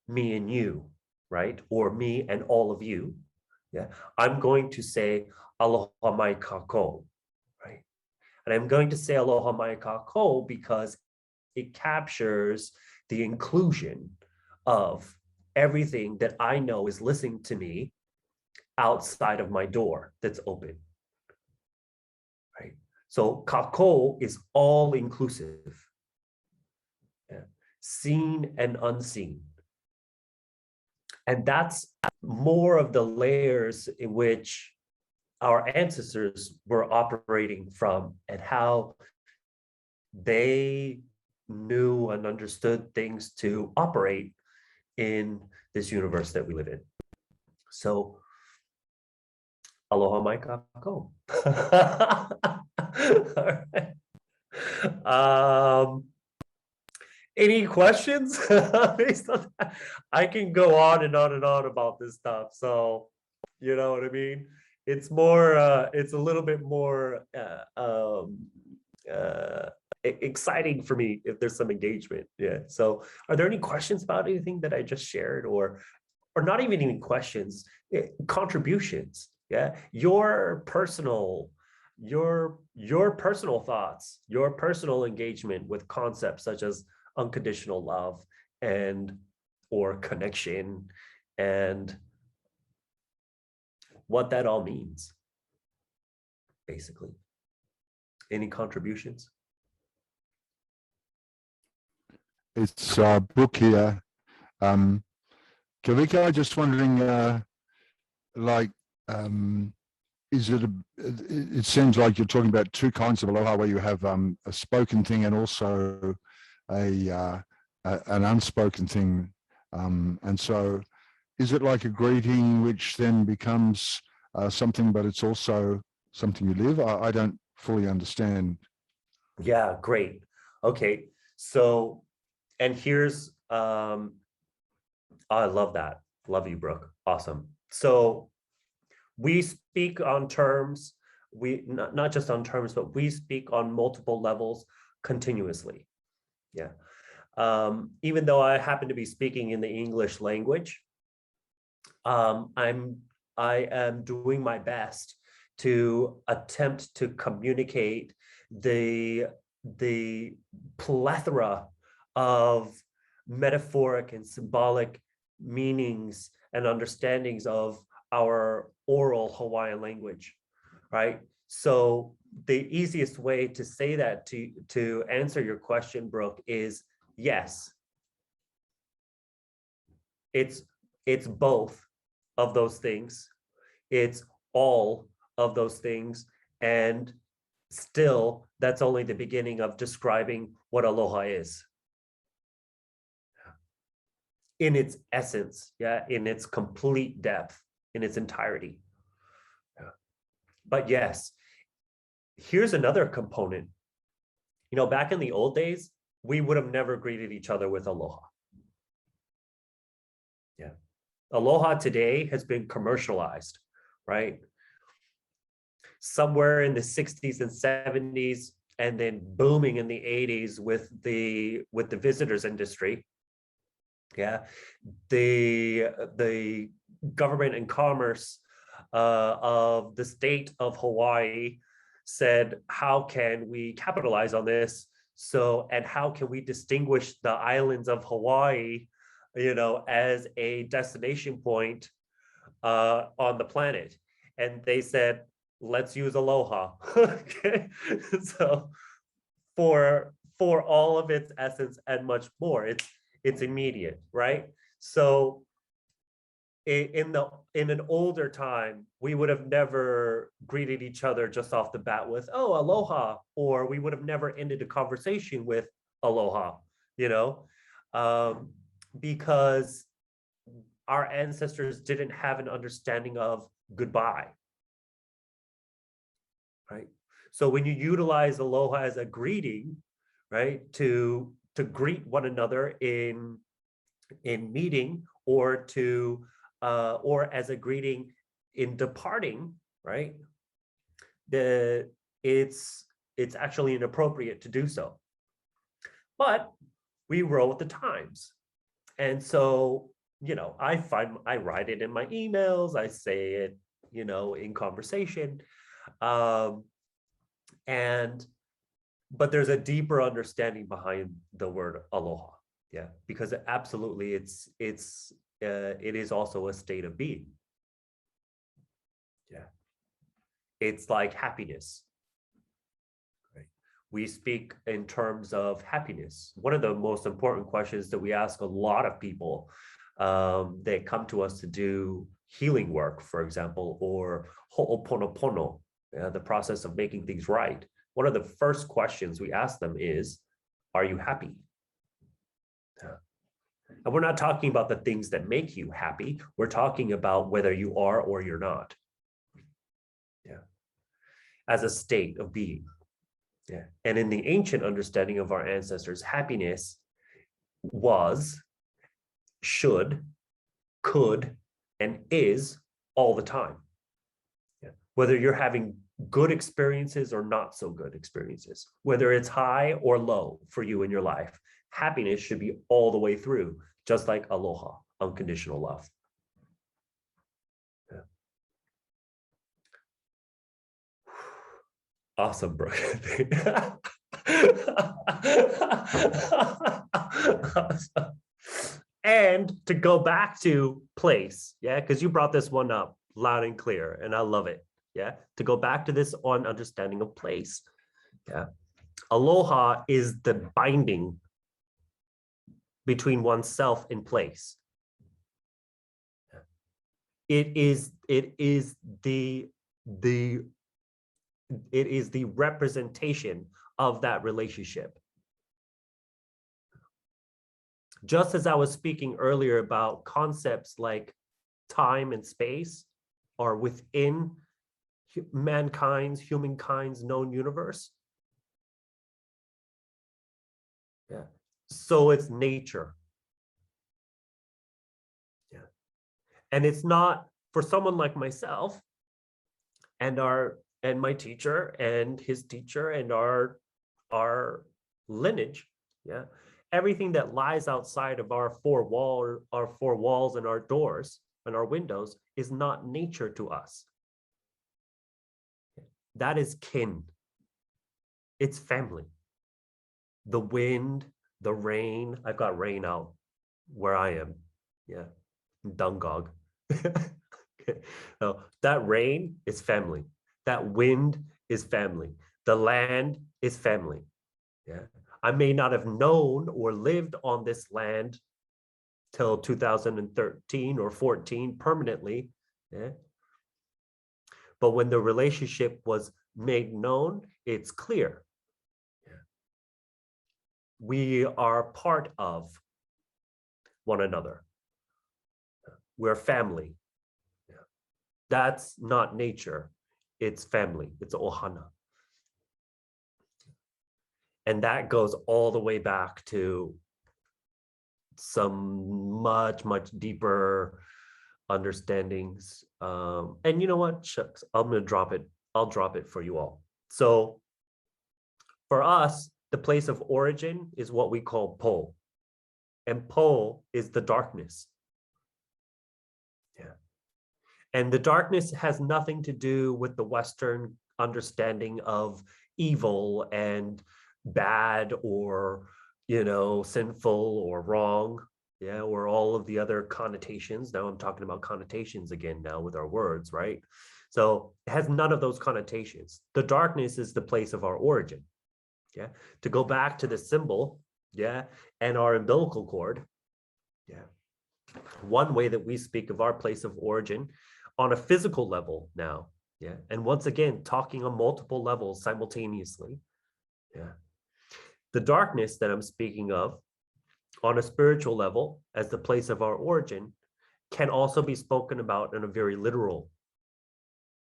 me and you. right? Or me and all of you, yeah, I'm going to say aloha mai kako, right? And I'm going to say aloha mai kako because it captures the inclusion of everything that I know is listening to me outside of my door that's open, right? So kako is all inclusive, yeah, seen and unseen. And that's more of the layers in which our ancestors were operating from and how they knew and understood things to operate in this universe that we live in. So, aloha mai kako. All right. Any questions based on that? I can go on and on and on about this stuff. So, you know what I mean? It's more, it's a little bit more exciting for me if there's some engagement. Yeah. So are there any questions about anything that I just shared, or not even questions, contributions? Yeah. Your personal thoughts, your personal engagement with concepts such as unconditional love and or connection and what that all means, basically. Any contributions? It's Brooke here. Kawika, just wondering, is it it seems like you're talking about two kinds of aloha, where you have a spoken thing and also an unspoken thing. And so is it like a greeting which then becomes something, but it's also something you live? I don't fully understand. Yeah, great. Okay, so, and here's, I love that. Love you, Brooke. Awesome. So we speak on terms, not just on terms, but we speak on multiple levels continuously. Yeah. Even though I happen to be speaking in the English language, I am doing my best to attempt to communicate the plethora of metaphoric and symbolic meanings and understandings of our oral Hawaiian language, right? So the easiest way to say that, to answer your question, Brooke, is yes. It's both of those things. It's all of those things. And still, that's only the beginning of describing what aloha is. In its essence, yeah, in its complete depth, in its entirety. Yeah. But yes, here's another component. You know, back in the old days, we would have never greeted each other with aloha. Yeah. Aloha today has been commercialized, right? Somewhere in the 60s and 70s, and then booming in the 80s with the visitors industry. Yeah, the government and commerce of the state of Hawaii said, how can we capitalize on this? So, and how can we distinguish the islands of Hawaii, you know, as a destination point on the planet? And they said, let's use aloha. Okay, so for all of its essence and much more, it's immediate, right? So in an older time, we would have never greeted each other just off the bat with, oh, aloha, or we would have never ended a conversation with aloha, you know, because our ancestors didn't have an understanding of goodbye, right? So when you utilize aloha as a greeting, right, to greet one another in meeting, or to or as a greeting in departing, right, it's actually inappropriate to do so. But we roll with the times, and so I write it in my emails, I say it, in conversation. But there's a deeper understanding behind the word aloha. Yeah, because absolutely it is also a state of being. Yeah. It's like happiness. Right? We speak in terms of happiness. One of the most important questions that we ask a lot of people that come to us to do healing work, for example, or ho'oponopono, the process of making things right. One of the first questions we ask them is, are you happy? And we're not talking about the things that make you happy. We're talking about whether you are or you're not. Yeah. As a state of being. Yeah. And in the ancient understanding of our ancestors, happiness was, should, could, and is all the time. Yeah. Whether you're having good experiences or not so good experiences, whether it's high or low for you in your life, happiness should be all the way through, just like aloha, unconditional love. Yeah. Awesome, Brooke. Awesome. And to go back to place, yeah, because you brought this one up loud and clear, and I love it. Yeah, to go back to this on understanding of place. Yeah, aloha is the binding between oneself and place. It is the representation of that relationship. Just as I was speaking earlier about concepts like time and space are within humankind's known universe. Yeah. So it's nature. Yeah. And it's not for someone like myself and my teacher and his teacher and our lineage. Yeah. Everything that lies outside of our four walls and our doors and our windows is not nature to us. That is kin. It's family. The wind, the rain. I've got rain out where I am. Yeah. Dungog. No, that rain is family. That wind is family. The land is family. Yeah. I may not have known or lived on this land till 2013 or 14 permanently. Yeah. But when the relationship was made known, it's clear. Yeah. We are part of one another. We're family. Yeah. That's not nature. It's family. It's ohana. And that goes all the way back to some much, much deeper understandings. And you know what? Shucks, I'm going to drop it. I'll drop it for you all. So for us, the place of origin is what we call po. And po is the darkness. Yeah. And the darkness has nothing to do with the Western understanding of evil and bad or, sinful or wrong. Yeah, or all of the other connotations. Now I'm talking about connotations again now with our words, right? So it has none of those connotations. The darkness is the place of our origin. Yeah, to go back to the symbol, yeah, and our umbilical cord. Yeah, one way that we speak of our place of origin on a physical level now. Yeah, and once again, talking on multiple levels simultaneously. Yeah, the darkness that I'm speaking of on a spiritual level as the place of our origin can also be spoken about in a very literal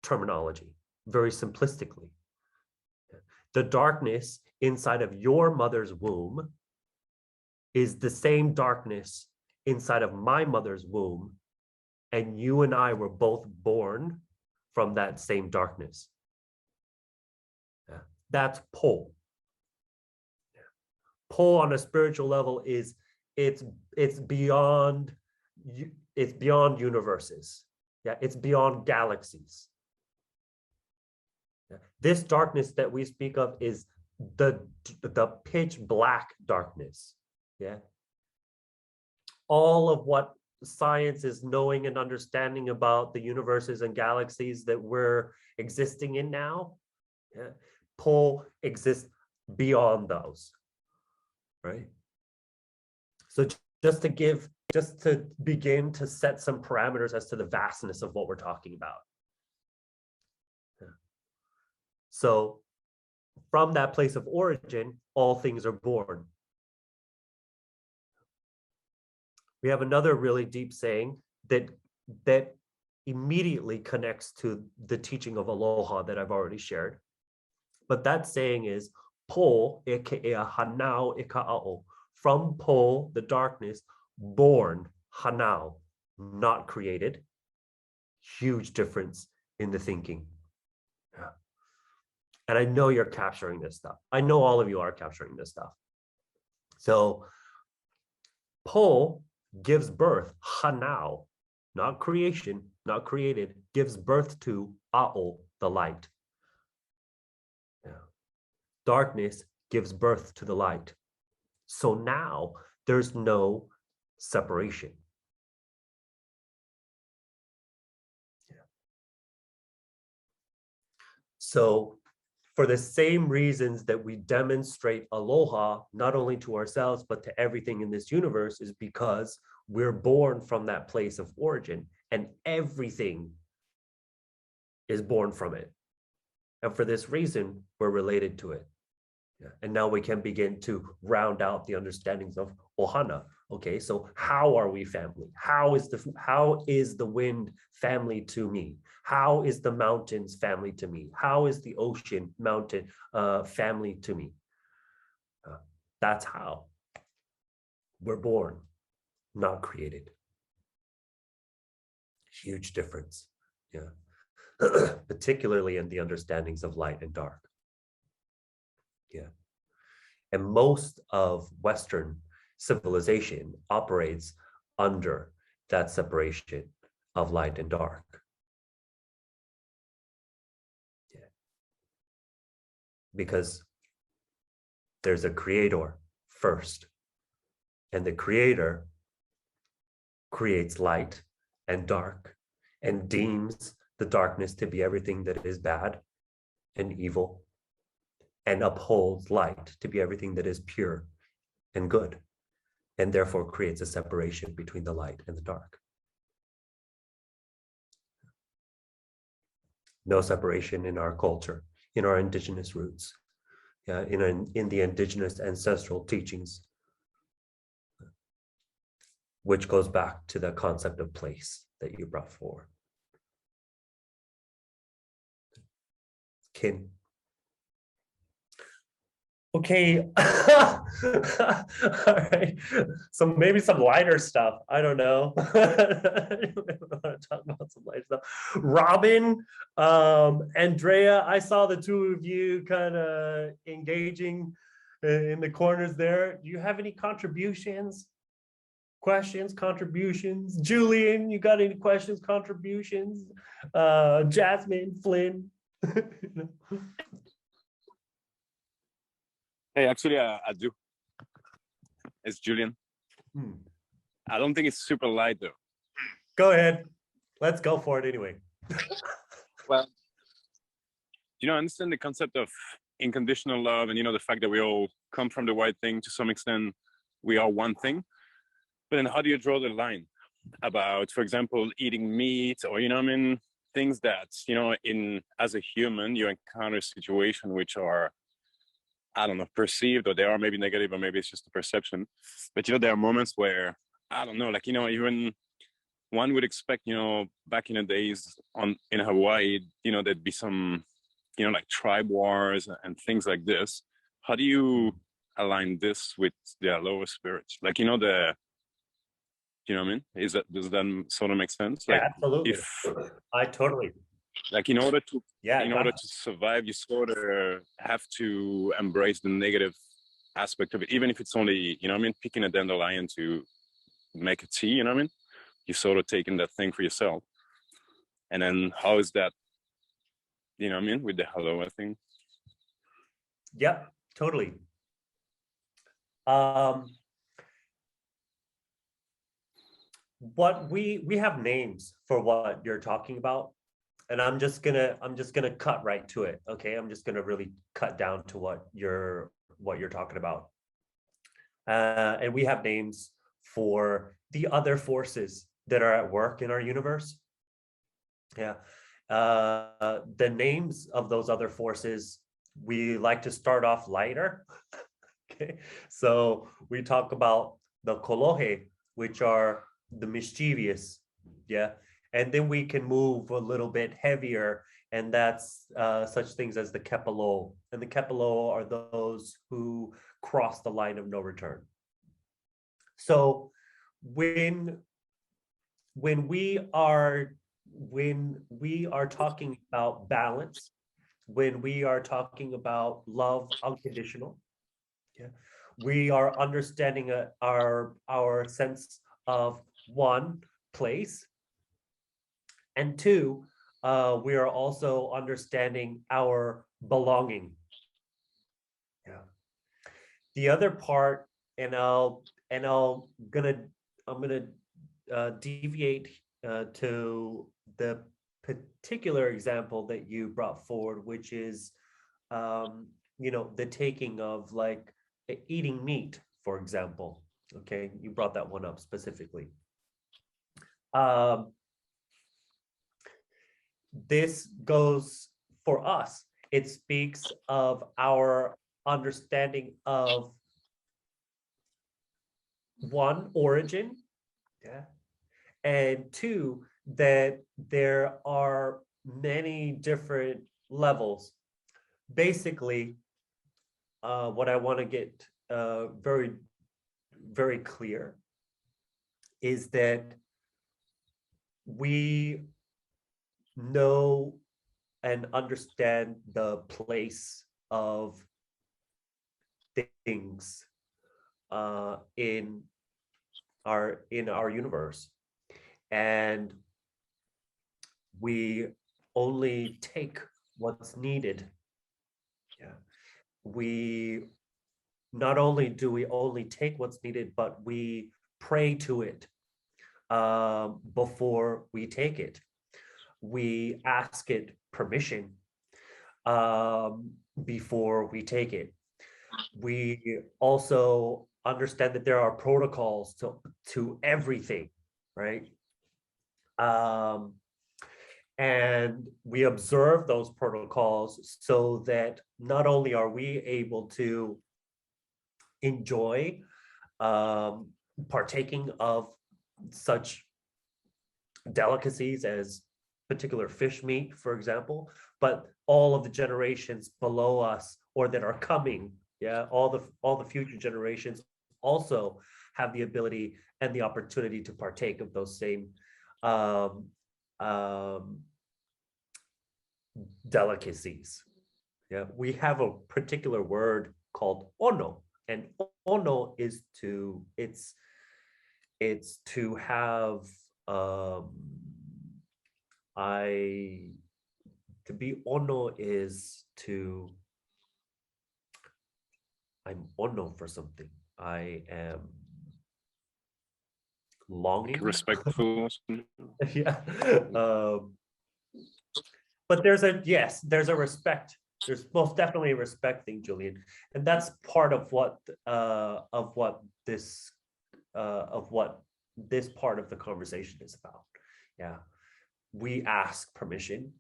terminology, very simplistically. The darkness inside of your mother's womb is the same darkness inside of my mother's womb, and you and I were both born from that same darkness. Yeah. That's po. Yeah. Po on a spiritual level is it's beyond it's beyond universes. Yeah, it's beyond galaxies. Yeah. This darkness that we speak of is the pitch black darkness. Yeah. All of what science is knowing and understanding about the universes and galaxies that we're existing in now, yeah, Po exists beyond those, right? So just to begin to set some parameters as to the vastness of what we're talking about. Yeah. So from that place of origin, all things are born. We have another really deep saying that immediately connects to the teaching of Aloha that I've already shared. But that saying is, Po e ke ea hanau e ka ao. From Po, the darkness, born, hanau, not created. Huge difference in the thinking. Yeah. And I know you're capturing this stuff. I know all of you are capturing this stuff. So Po gives birth, hanau, not creation, not created, gives birth to ao, the light. Yeah. Darkness gives birth to the light. So now there's no separation. Yeah. So for the same reasons that we demonstrate aloha, not only to ourselves, but to everything in this universe, is because we're born from that place of origin and everything is born from it. And for this reason, we're related to it. Yeah. And now we can begin to round out the understandings of Ohana. Okay, so how are we family? How is the wind family to me? How is the mountains family to me? How is the ocean mountain family to me? That's how we're born, not created. Huge difference. Yeah. Particularly in the understandings of light and dark. Yeah. And most of Western civilization operates under that separation of light and dark. Yeah. Because there's a creator first, and the creator creates light and dark and deems the darkness to be everything that is bad and evil, and upholds light to be everything that is pure and good, and therefore creates a separation between the light and the dark. No separation in our culture, in our indigenous roots, in the indigenous ancestral teachings, which goes back to the concept of place that you brought forward. Kin. Okay. All right. So maybe some lighter stuff. I don't know. I want to talk about some lighter stuff. Robin, Andrea, I saw the two of you kind of engaging in the corners there. Do you have any contributions? Questions, contributions? Julian, you got any questions, contributions? Jasmine, Flynn. Hey, actually, I do. It's Julian. I don't think it's super light, though. Go ahead. Let's go for it anyway. Well, I understand the concept of unconditional love and, the fact that we all come from the white thing to some extent, we are one thing. But then how do you draw the line about, for example, eating meat or, things that, as a human, you encounter situations which are, I don't know, perceived, or they are maybe negative, or maybe it's just a perception. But, there are moments where, I don't know, like, even one would expect, back in the days in Hawaii, there'd be some, like tribe wars and things like this. How do you align this with the lower spirits? Like, you know what I mean? Does that sort of make sense? Yeah, like, absolutely. I totally. Like in order to survive, you sort of have to embrace the negative aspect of it, even if it's only, picking a dandelion to make a tea, you sort of taking that thing for yourself. And then how is that, you know what I mean, with the Aloha thing? Yep, totally. What we have names for what you're talking about, and I'm just gonna cut right to it. Okay, I'm just gonna really cut down to what you're talking about. And we have names for the other forces that are at work in our universe. Yeah, the names of those other forces, we like to start off lighter. Okay, so we talk about the kolohe, which are the mischievous, yeah, and then we can move a little bit heavier, and that's such things as the kepalo, and the kepalo are those who cross the line of no return. So when we are talking about balance, when we are talking about love unconditional, yeah, we are understanding our sense of one, place, and two, we are also understanding our belonging. Yeah. The other part, and I'm gonna deviate to the particular example that you brought forward, which is the taking of like eating meat, for example. Okay, you brought that one up specifically. This goes for us. It speaks of our understanding of one, origin, yeah, and two, that there are many different levels. Basically, what I want to get very, very clear is that we know and understand the place of things in our universe, and we only take what's needed. Yeah, we not only do we only take what's needed, but we pray to it before we take it. We ask it permission before we take it. We also understand that there are protocols to everything, right? And we observe those protocols so that not only are we able to enjoy partaking of such delicacies as particular fish meat, for example, but all of the generations below us or that are coming, yeah, all the future generations also have the ability and the opportunity to partake of those same delicacies. Yeah, we have a particular word called ono, and ono is to have to be ono is to, I'm ono for something. I am longing. Respectful. Yeah. But there's a respect. There's most definitely a respect thing, Julian, and that's part of what this part of the conversation is about. Yeah, we ask permission,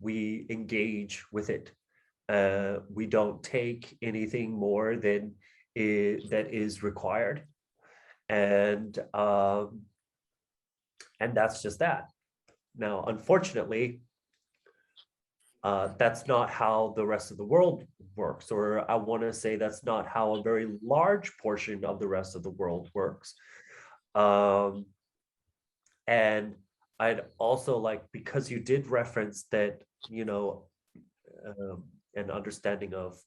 we engage with it. We don't take anything more than that is required, and that's just that. Now, unfortunately, that's not how the rest of the world works, or I want to say that's not how a very large portion of the rest of the world works. And I'd also like, because you did reference that, an understanding of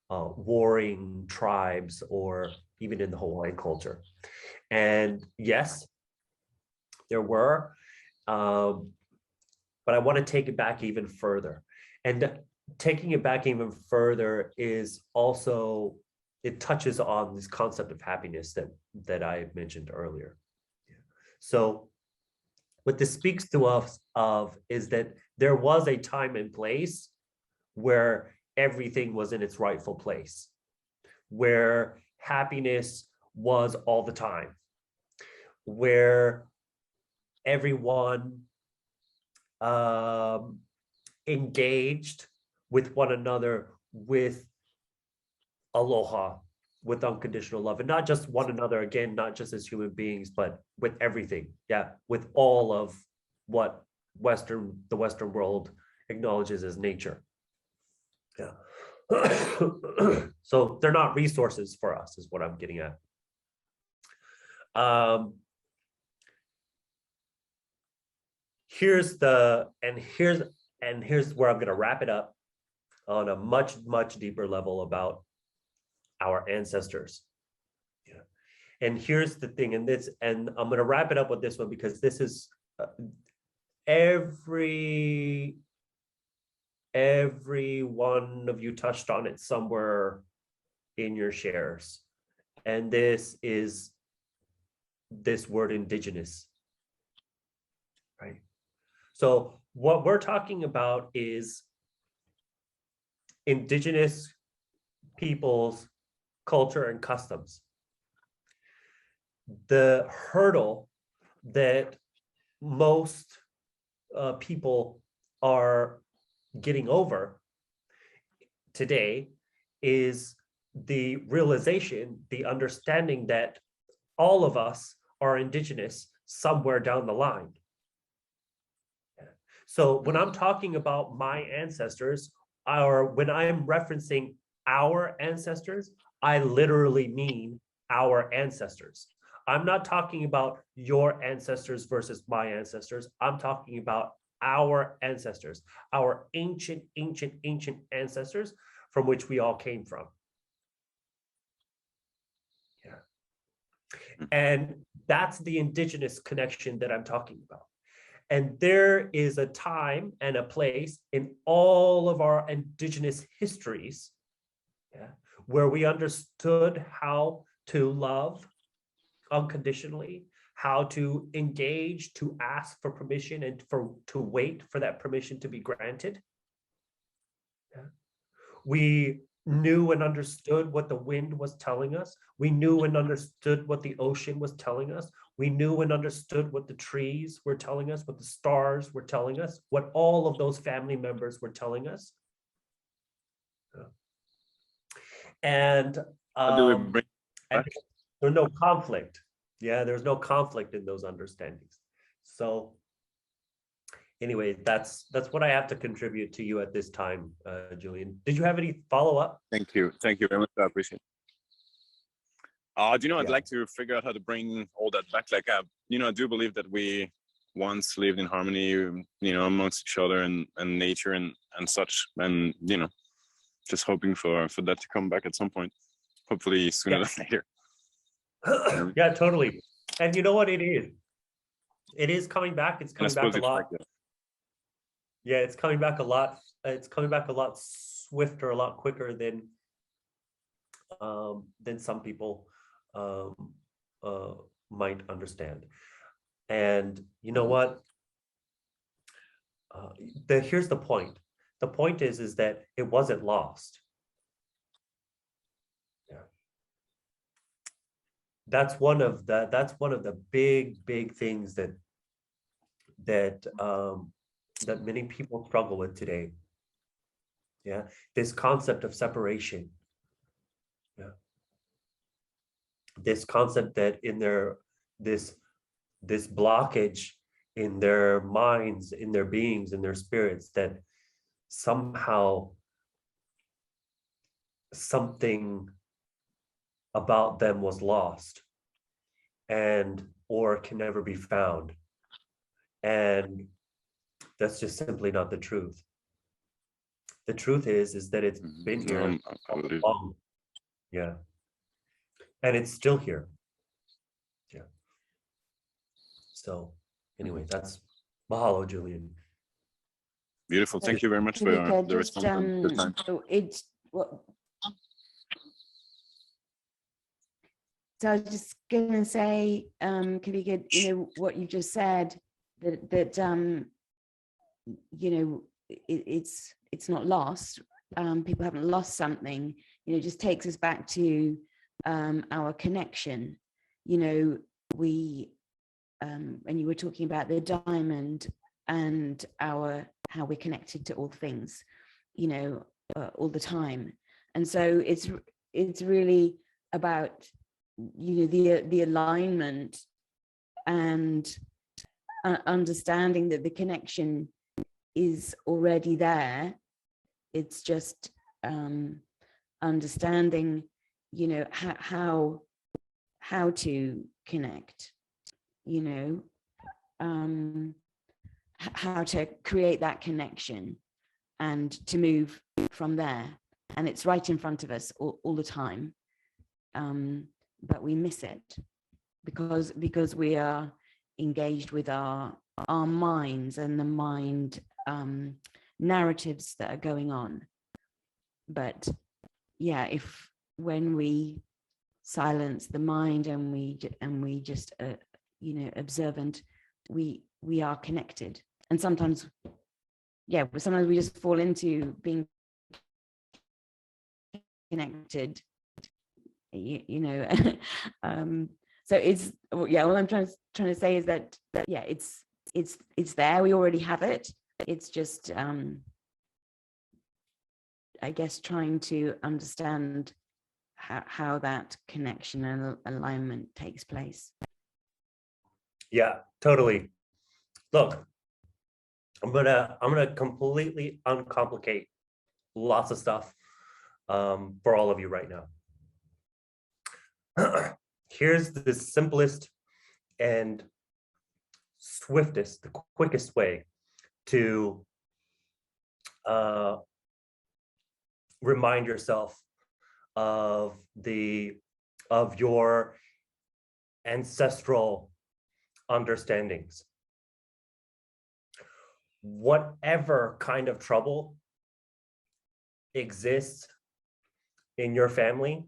warring tribes, or even in the Hawaiian culture. And yes, there were, but I want to take it back even further. And taking it back even further is also, it touches on this concept of happiness that I mentioned earlier. So what this speaks to us of is that there was a time and place where everything was in its rightful place, where happiness was all the time, where everyone engaged with one another with aloha, with unconditional love, and not just one another, again, not just as human beings, but with everything. Yeah, with all of what the Western world acknowledges as nature. Yeah. So they're not resources for us, is what I'm getting at. Here's where I'm going to wrap it up on a much, much deeper level about our ancestors. Yeah. And here's the thing, and I'm going to wrap it up with this one, because this is every one of you touched on it somewhere in your shares. And this is this word indigenous, right? So what we're talking about is indigenous people's culture and customs. The hurdle that most people are getting over today is the realization, the understanding that all of us are indigenous somewhere down the line. So when I'm talking about my ancestors, or when I'm referencing our ancestors, I literally mean our ancestors. I'm not talking about your ancestors versus my ancestors. I'm talking about our ancestors, our ancient ancestors from which we all came from. Yeah. And that's the indigenous connection that I'm talking about. And there is a time and a place in all of our indigenous histories, yeah, where we understood how to love unconditionally, how to engage, to ask for permission, and to wait for that permission to be granted. Yeah. We knew and understood what the wind was telling us. We knew and understood what the ocean was telling us. We knew and understood what the trees were telling us, what the stars were telling us, what all of those family members were telling us. Yeah. And there's no conflict. Yeah, there's no conflict in those understandings. So anyway, that's what I have to contribute to you at this time, Julian. Did you have any follow-up? Thank you very much. I appreciate it. I'd like to figure out how to bring all that back. Like, I do believe that we once lived in harmony, amongst each other and nature and such. And, just hoping for that to come back at some point, hopefully sooner than later. Yeah, totally. And you know what it is? It is coming back. It's coming back a lot. Yeah, it's coming back a lot. It's coming back a lot swifter, a lot quicker than some people might understand. And you know what? Here's the point. The point is that it wasn't lost. Yeah. That's one of the big things that many people struggle with today. Yeah, this concept of separation. Yeah, this concept that in this blockage in their minds, in their beings, in their spirits, that somehow something about them was lost or can never be found. And that's just simply not the truth. The truth is that it's been here all along. Yeah. And it's still here. Yeah. So Anyway, that's mahalo, Julian. Beautiful. Thank you very much for Kawika, the just, response. and the time. it's what. So I was just gonna say, Kawika, you know what you just said, that you know, it's not lost. People haven't lost something. You know, it just takes us back to our connection. You know, we when you were talking about the diamond and how we're connected to all things, you know, all the time. And so it's really about, you know, the alignment and understanding that the connection is already there. It's just understanding, you know, how to connect, you know, how to create that connection and to move from there. And it's right in front of us all the time, but we miss it because we are engaged with our minds and the mind narratives that are going on. But yeah, when we silence the mind and we just you know, observant, we are connected. And sometimes we just fall into being connected, you know. So it's, yeah, what I'm trying to say is that yeah, it's there, we already have it. It's just I guess trying to understand how that connection and alignment takes place. Yeah, totally. Look, I'm gonna completely uncomplicate lots of stuff for all of you right now. Here's the simplest and swiftest, the quickest way to remind yourself of your ancestral understandings. Whatever kind of trouble exists in your family,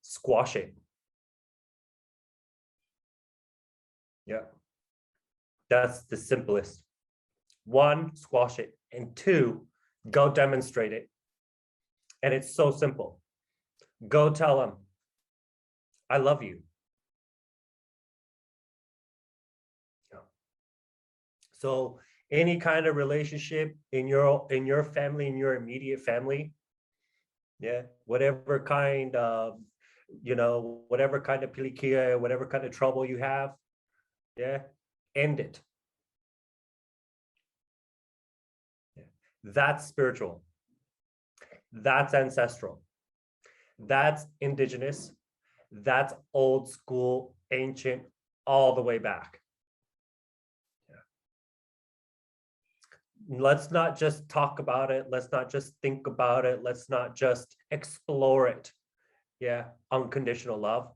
squash it. Yeah, that's the simplest. One, squash it, and two, go demonstrate it. And it's so simple. Go tell them, I love you. So any kind of relationship in your family, in your immediate family, yeah, whatever kind of, you know, whatever kind of pilikia, whatever kind of trouble you have, yeah, end it. Yeah. That's spiritual. That's ancestral. That's indigenous. That's old school, ancient, all the way back. Let's not just talk about it. Let's not just think about it. Let's not just explore it. Yeah, unconditional love.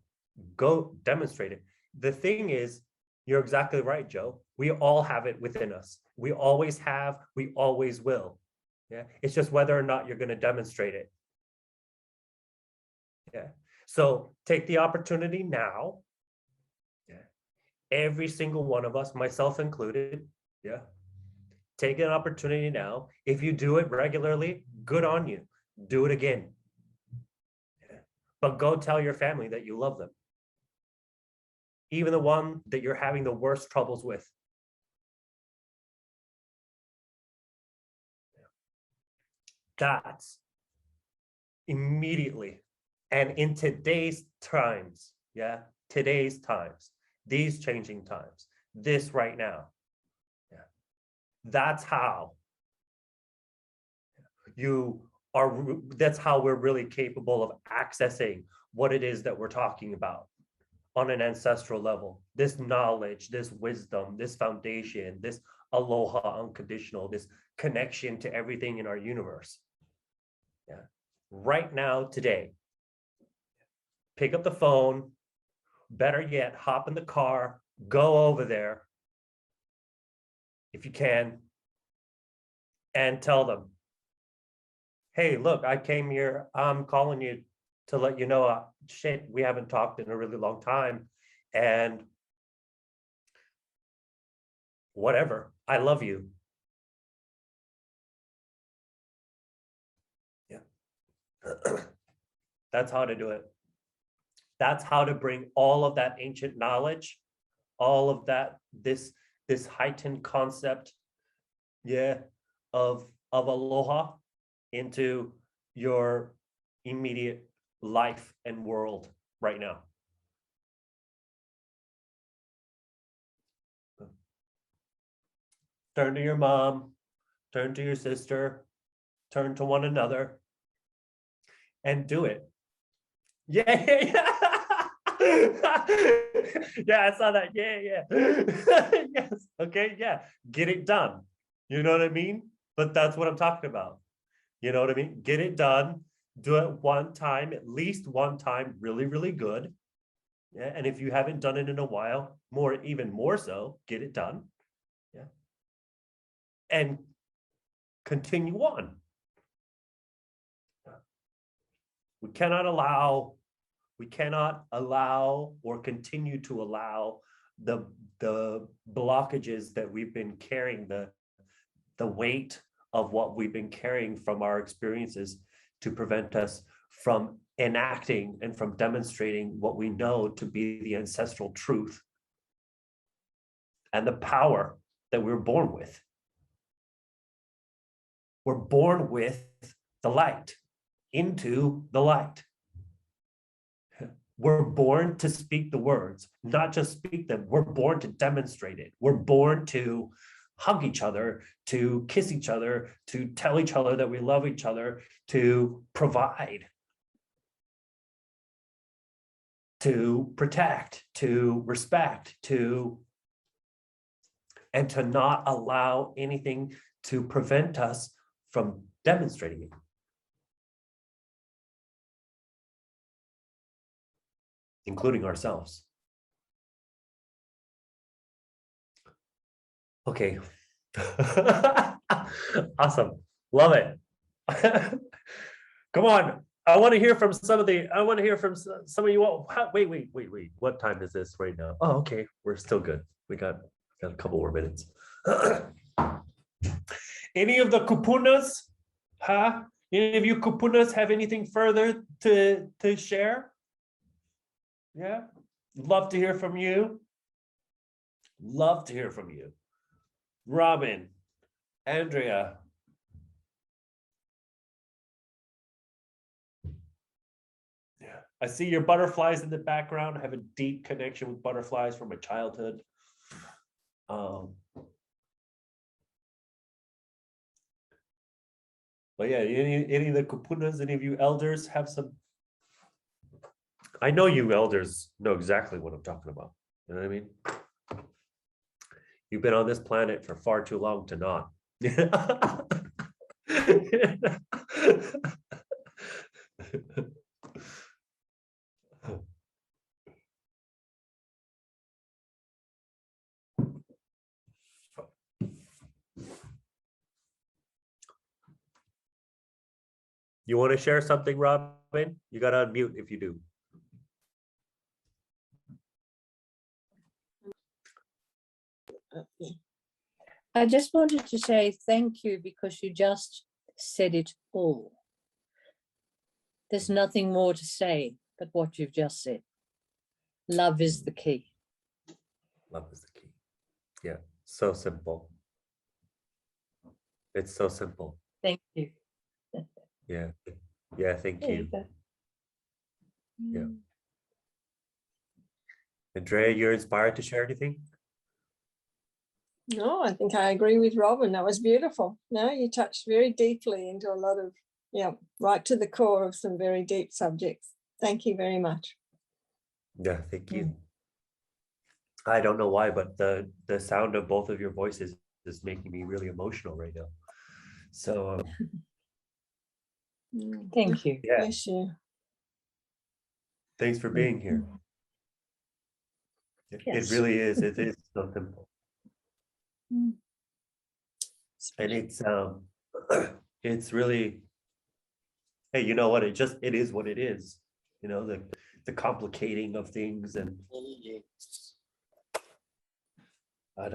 Go demonstrate it. The thing is, you're exactly right, Joe. We all have it within us. We always have, we always will. Yeah, it's just whether or not you're going to demonstrate it. Yeah, so take the opportunity now. Yeah, every single one of us, myself included. Yeah. Take an opportunity now. If you do it regularly, good on you. Do it again. Yeah. But go tell your family that you love them. Even the one that you're having the worst troubles with. Yeah. That's immediately. And in today's times, yeah, today's times, these changing times, this right now. That's how that's how we're really capable of accessing what it is that we're talking about on an ancestral level. This knowledge, this wisdom, this foundation, this aloha unconditional, this connection to everything in our universe. Yeah. Right now, today, pick up the phone, better yet, hop in the car, go over there, if you can, and tell them, hey, look, I came here, I'm calling you to let you know, shit, we haven't talked in a really long time, and whatever, I love you. Yeah. That's how to do it. That's how to bring all of that ancient knowledge, all of that, this heightened concept, yeah, of aloha into your immediate life and world right now. Turn to your mom, turn to your sister, turn to one another, and do it. Yeah, yeah, yeah. Yeah, I saw that. Yeah, yeah. Yes. Okay, yeah. Get it done. You know what I mean? But that's what I'm talking about. You know what I mean? Get it done. Do it one time, at least one time, really, really good. Yeah. And if you haven't done it in a while, even more so, get it done. Yeah. And continue on. We cannot allow or continue to allow the blockages that we've been carrying, the weight of what we've been carrying from our experiences to prevent us from enacting and from demonstrating what we know to be the ancestral truth and the power that we're born with. We're born with the light, into the light. We're born to speak the words, not just speak them. We're born to demonstrate it. We're born to hug each other, to kiss each other, to tell each other that we love each other, to provide, to protect, to respect, and to not allow anything to prevent us from demonstrating it. Including ourselves. Okay. Awesome. Love it. Come on. I want to hear from some of you. Wait. What time is this right now? Oh, okay. We're still good. We got a couple more minutes. Any of the kupunas? Huh? Any of you kupunas have anything further to share? Yeah, love to hear from you. Love to hear from you. Robin, Andrea. Yeah, I see your butterflies in the background. I have a deep connection with butterflies from my childhood. But yeah, any of the kupunas, any of you elders have some? I know you elders know exactly what I'm talking about. You know what I mean? You've been on this planet for far too long to not. You want to share something, Robin? You got to unmute if you do. I just wanted to say thank you because you just said it all. There's nothing more to say but what you've just said. Love is the key. Love is the key. Yeah, so simple. It's so simple. Thank you. Yeah, thank you. Yeah. Andrea, you're inspired to share anything? No, I think I agree with Robin. That was beautiful. No, you touched very deeply into a lot of, right to the core of some very deep subjects. Thank you very much. Yeah, thank you. I don't know why, but the sound of both of your voices is making me really emotional right now. So thank you. Yeah. Bless you. Thanks for being here. It really is. It is so simple. And it's really, hey, you know what? It is what it is. You know, the complicating of things but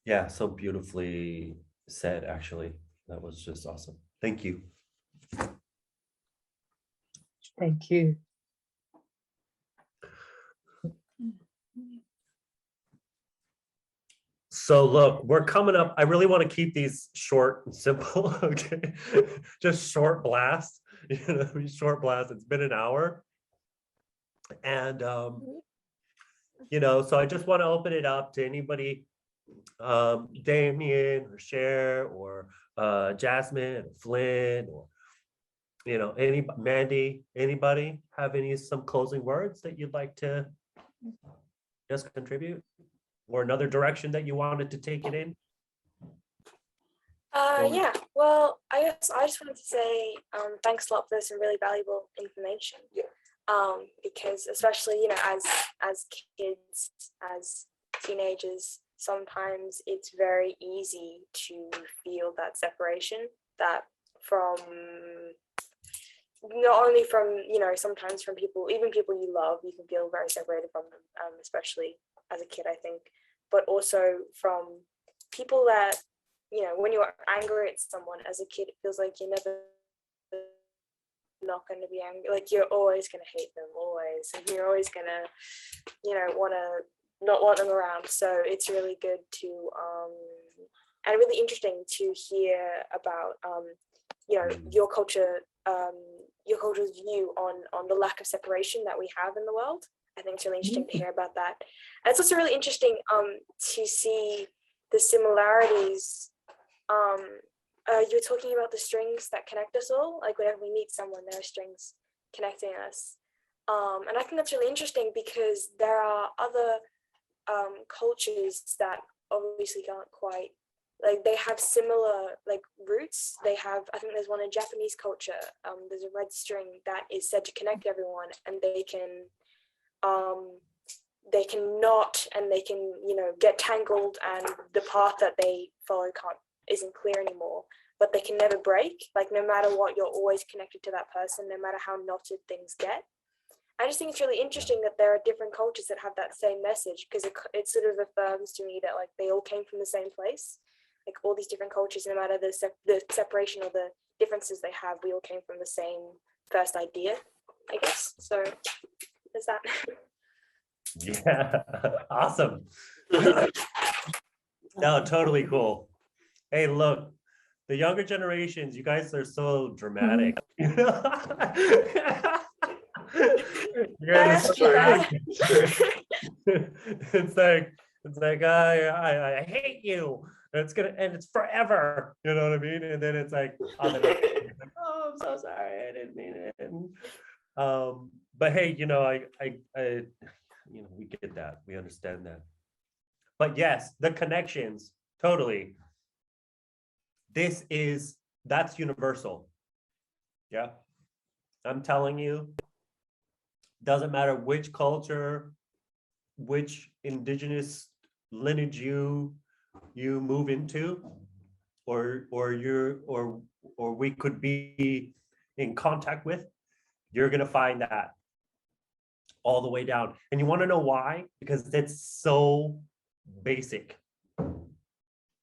yeah, so beautifully said, actually. That was just awesome. Thank you. Thank you. So look, we're coming up. I really want to keep these short and simple. Okay, just short blast. You know, short blast. It's been an hour, and you know, so I just want to open it up to anybody, Damien or Cher or Jasmine or Flynn or you know, Mandy, anybody have some closing words that you'd like to just contribute? Or another direction that you wanted to take it in? Yeah, well, I guess I just wanted to say thanks a lot for some really valuable information. Because especially, you know, as kids, as teenagers, sometimes it's very easy to feel that separation, that from not only from, you know, sometimes from people, even people you love, you can feel very separated from them, especially as a kid, I think, but also from people that, you know, when you're angry at someone as a kid, it feels like you're never not going to be angry, like you're always going to hate them, always, and you're always going to, you know, want to not want them around. So it's really good to and really interesting to hear about you know, your culture's view on the lack of separation that we have in the world. I think it's really interesting to hear about that. And it's also really interesting to see the similarities. You're talking about the strings that connect us all. Like whenever we meet someone, there are strings connecting us. And I think that's really interesting because there are other cultures that obviously aren't quite, like they have similar like roots. They have, I think there's one in Japanese culture. There's a red string that is said to connect everyone, and they can knot and they can, you know, get tangled, and the path that they follow isn't clear anymore, but they can never break. Like no matter what, you're always connected to that person, no matter how knotted things get. I just think it's really interesting that there are different cultures that have that same message, because it sort of affirms to me that like they all came from the same place. Like all these different cultures, no matter the separation or the differences they have, we all came from the same first idea, I guess. So there's that. Yeah, awesome. No, totally cool. Hey, look, the younger generations, you guys are so dramatic. It's like I hate you. And it's forever. You know what I mean? And then it's like, oh, I'm so sorry, I didn't mean it. But hey, you know, I you know, we get that, we understand that. But yes, the connections, totally. That's universal. Yeah, I'm telling you, doesn't matter which culture, which indigenous lineage you move into, or we could be in contact with, you're gonna find that all the way down. And you want to know why? Because it's so basic.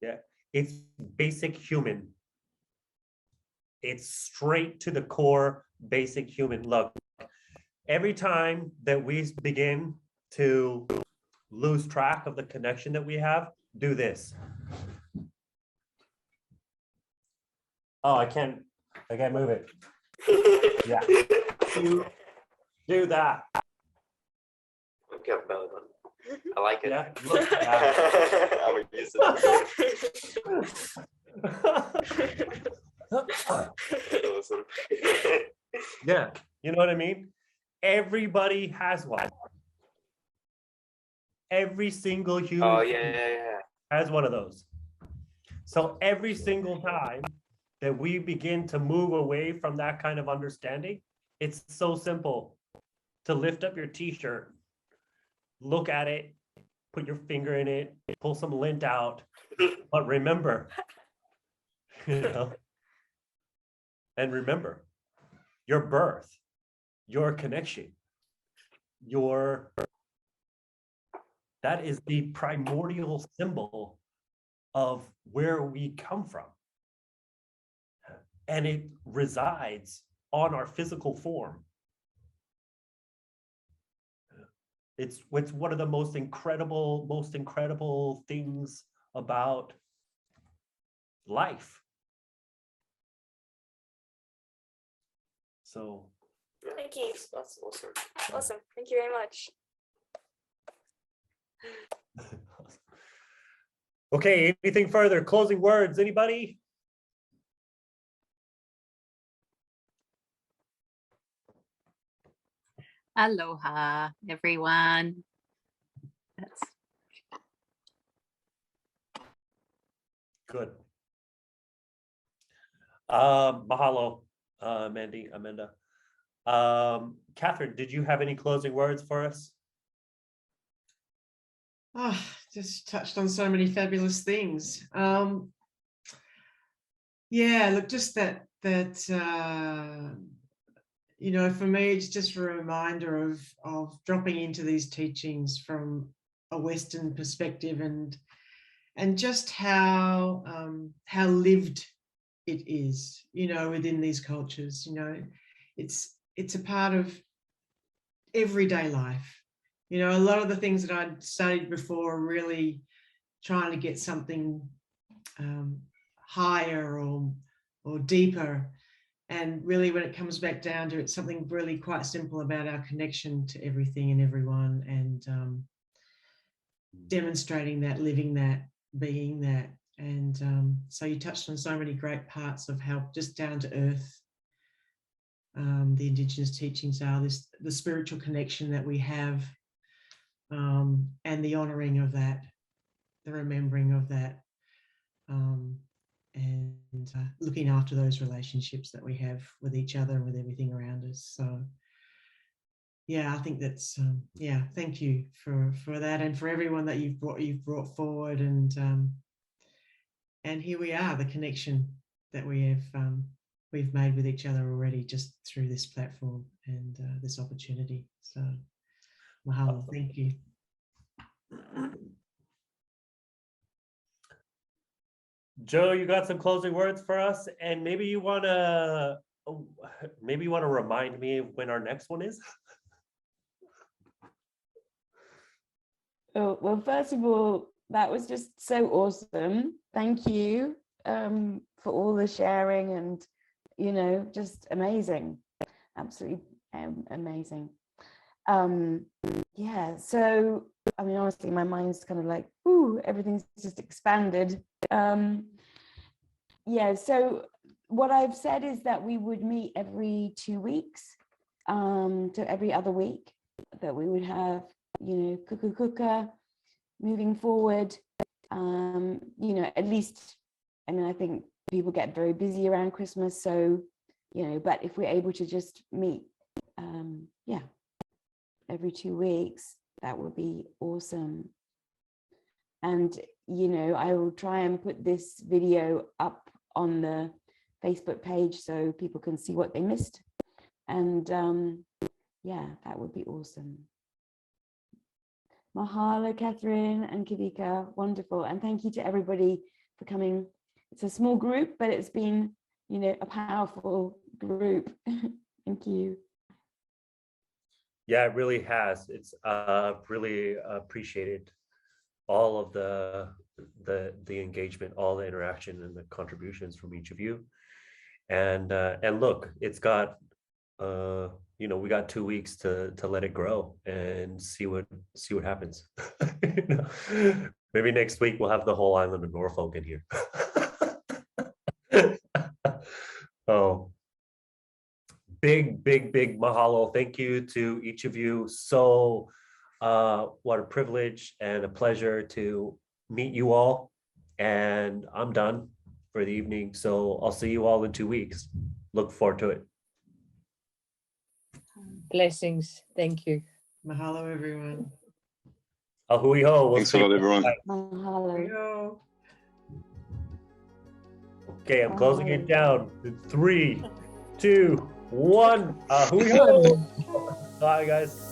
Yeah, it's basic human. It's straight to the core, basic human. Look, every time that we begin to lose track of the connection that we have, do this. Oh, I can't move it. Yeah. Do that. I've got a belly button. I like it. Yeah, look at that. I would use it. Awesome. Yeah, you know what I mean? Everybody has one. Every single human has one of those. So every single time that we begin to move away from that kind of understanding, it's so simple to lift up your t-shirt, look at it, put your finger in it, pull some lint out, but remember, you know, and remember your birth, your connection, that is the primordial symbol of where we come from. And it resides on our physical form. It's one of the most incredible things about life. So thank you. That's awesome. Awesome. Thank you very much. okay, anything further? Closing words, anybody? Aloha, everyone. That's good. Mahalo, Amanda. Catherine, did you have any closing words for us? Just touched on so many fabulous things. Yeah, look, just that you know, for me, it's just a reminder of dropping into these teachings from a Western perspective and just how lived it is, you know, within these cultures. You know, it's a part of everyday life. You know, a lot of the things that I'd studied before are really trying to get something higher or deeper. And really, when it comes back down to it, something really quite simple about our connection to everything and everyone, and demonstrating that, living that, being that. And so you touched on so many great parts of how just down to earth the indigenous teachings are, the spiritual connection that we have, and the honouring of that, the remembering of that, and looking after those relationships that we have with each other and with everything around us. So yeah, I think that's yeah, thank you for that, and for everyone that you've brought forward, and here we are, the connection that we've made with each other already just through this platform and this opportunity. So mahalo, thank you. Joe, you got some closing words for us, and maybe you want to remind me of when our next one is. Oh, well, first of all, that was just so awesome. Thank you for all the sharing, and you know, just amazing, absolutely amazing. Yeah, so I mean, honestly, my mind's kind of like, ooh, everything's just expanded. Yeah, so what I've said is that we would meet every 2 weeks, so every other week, that we would have, you know, Kukakuka moving forward. You know, at least, I mean, I think people get very busy around Christmas, so, you know, but if we're able to just meet, yeah, every 2 weeks, that would be awesome. And, you know, I will try and put this video up on the Facebook page so people can see what they missed. And yeah, that would be awesome. Mahalo, Catherine and Kawika, wonderful. And thank you to everybody for coming. It's a small group, but it's been, you know, a powerful group. Thank you. Yeah, it really has. It's really appreciated all of the engagement, all the interaction and the contributions from each of you. And look, it's got you know, we got 2 weeks to let it grow and see what happens. You know? Maybe next week we'll have the whole island of Norfolk in here. Oh, big mahalo. Thank you to each of you. So what a privilege and a pleasure to meet you all. And I'm done for the evening. So I'll see you all in 2 weeks. Look forward to it. Blessings. Thank you. Mahalo, everyone. Ahui ho. We'll Thanks see a lot, you. everyone. Bye. Mahalo. Okay, I'm closing it down. 3, 2, 1. Ahui ho. Bye, guys.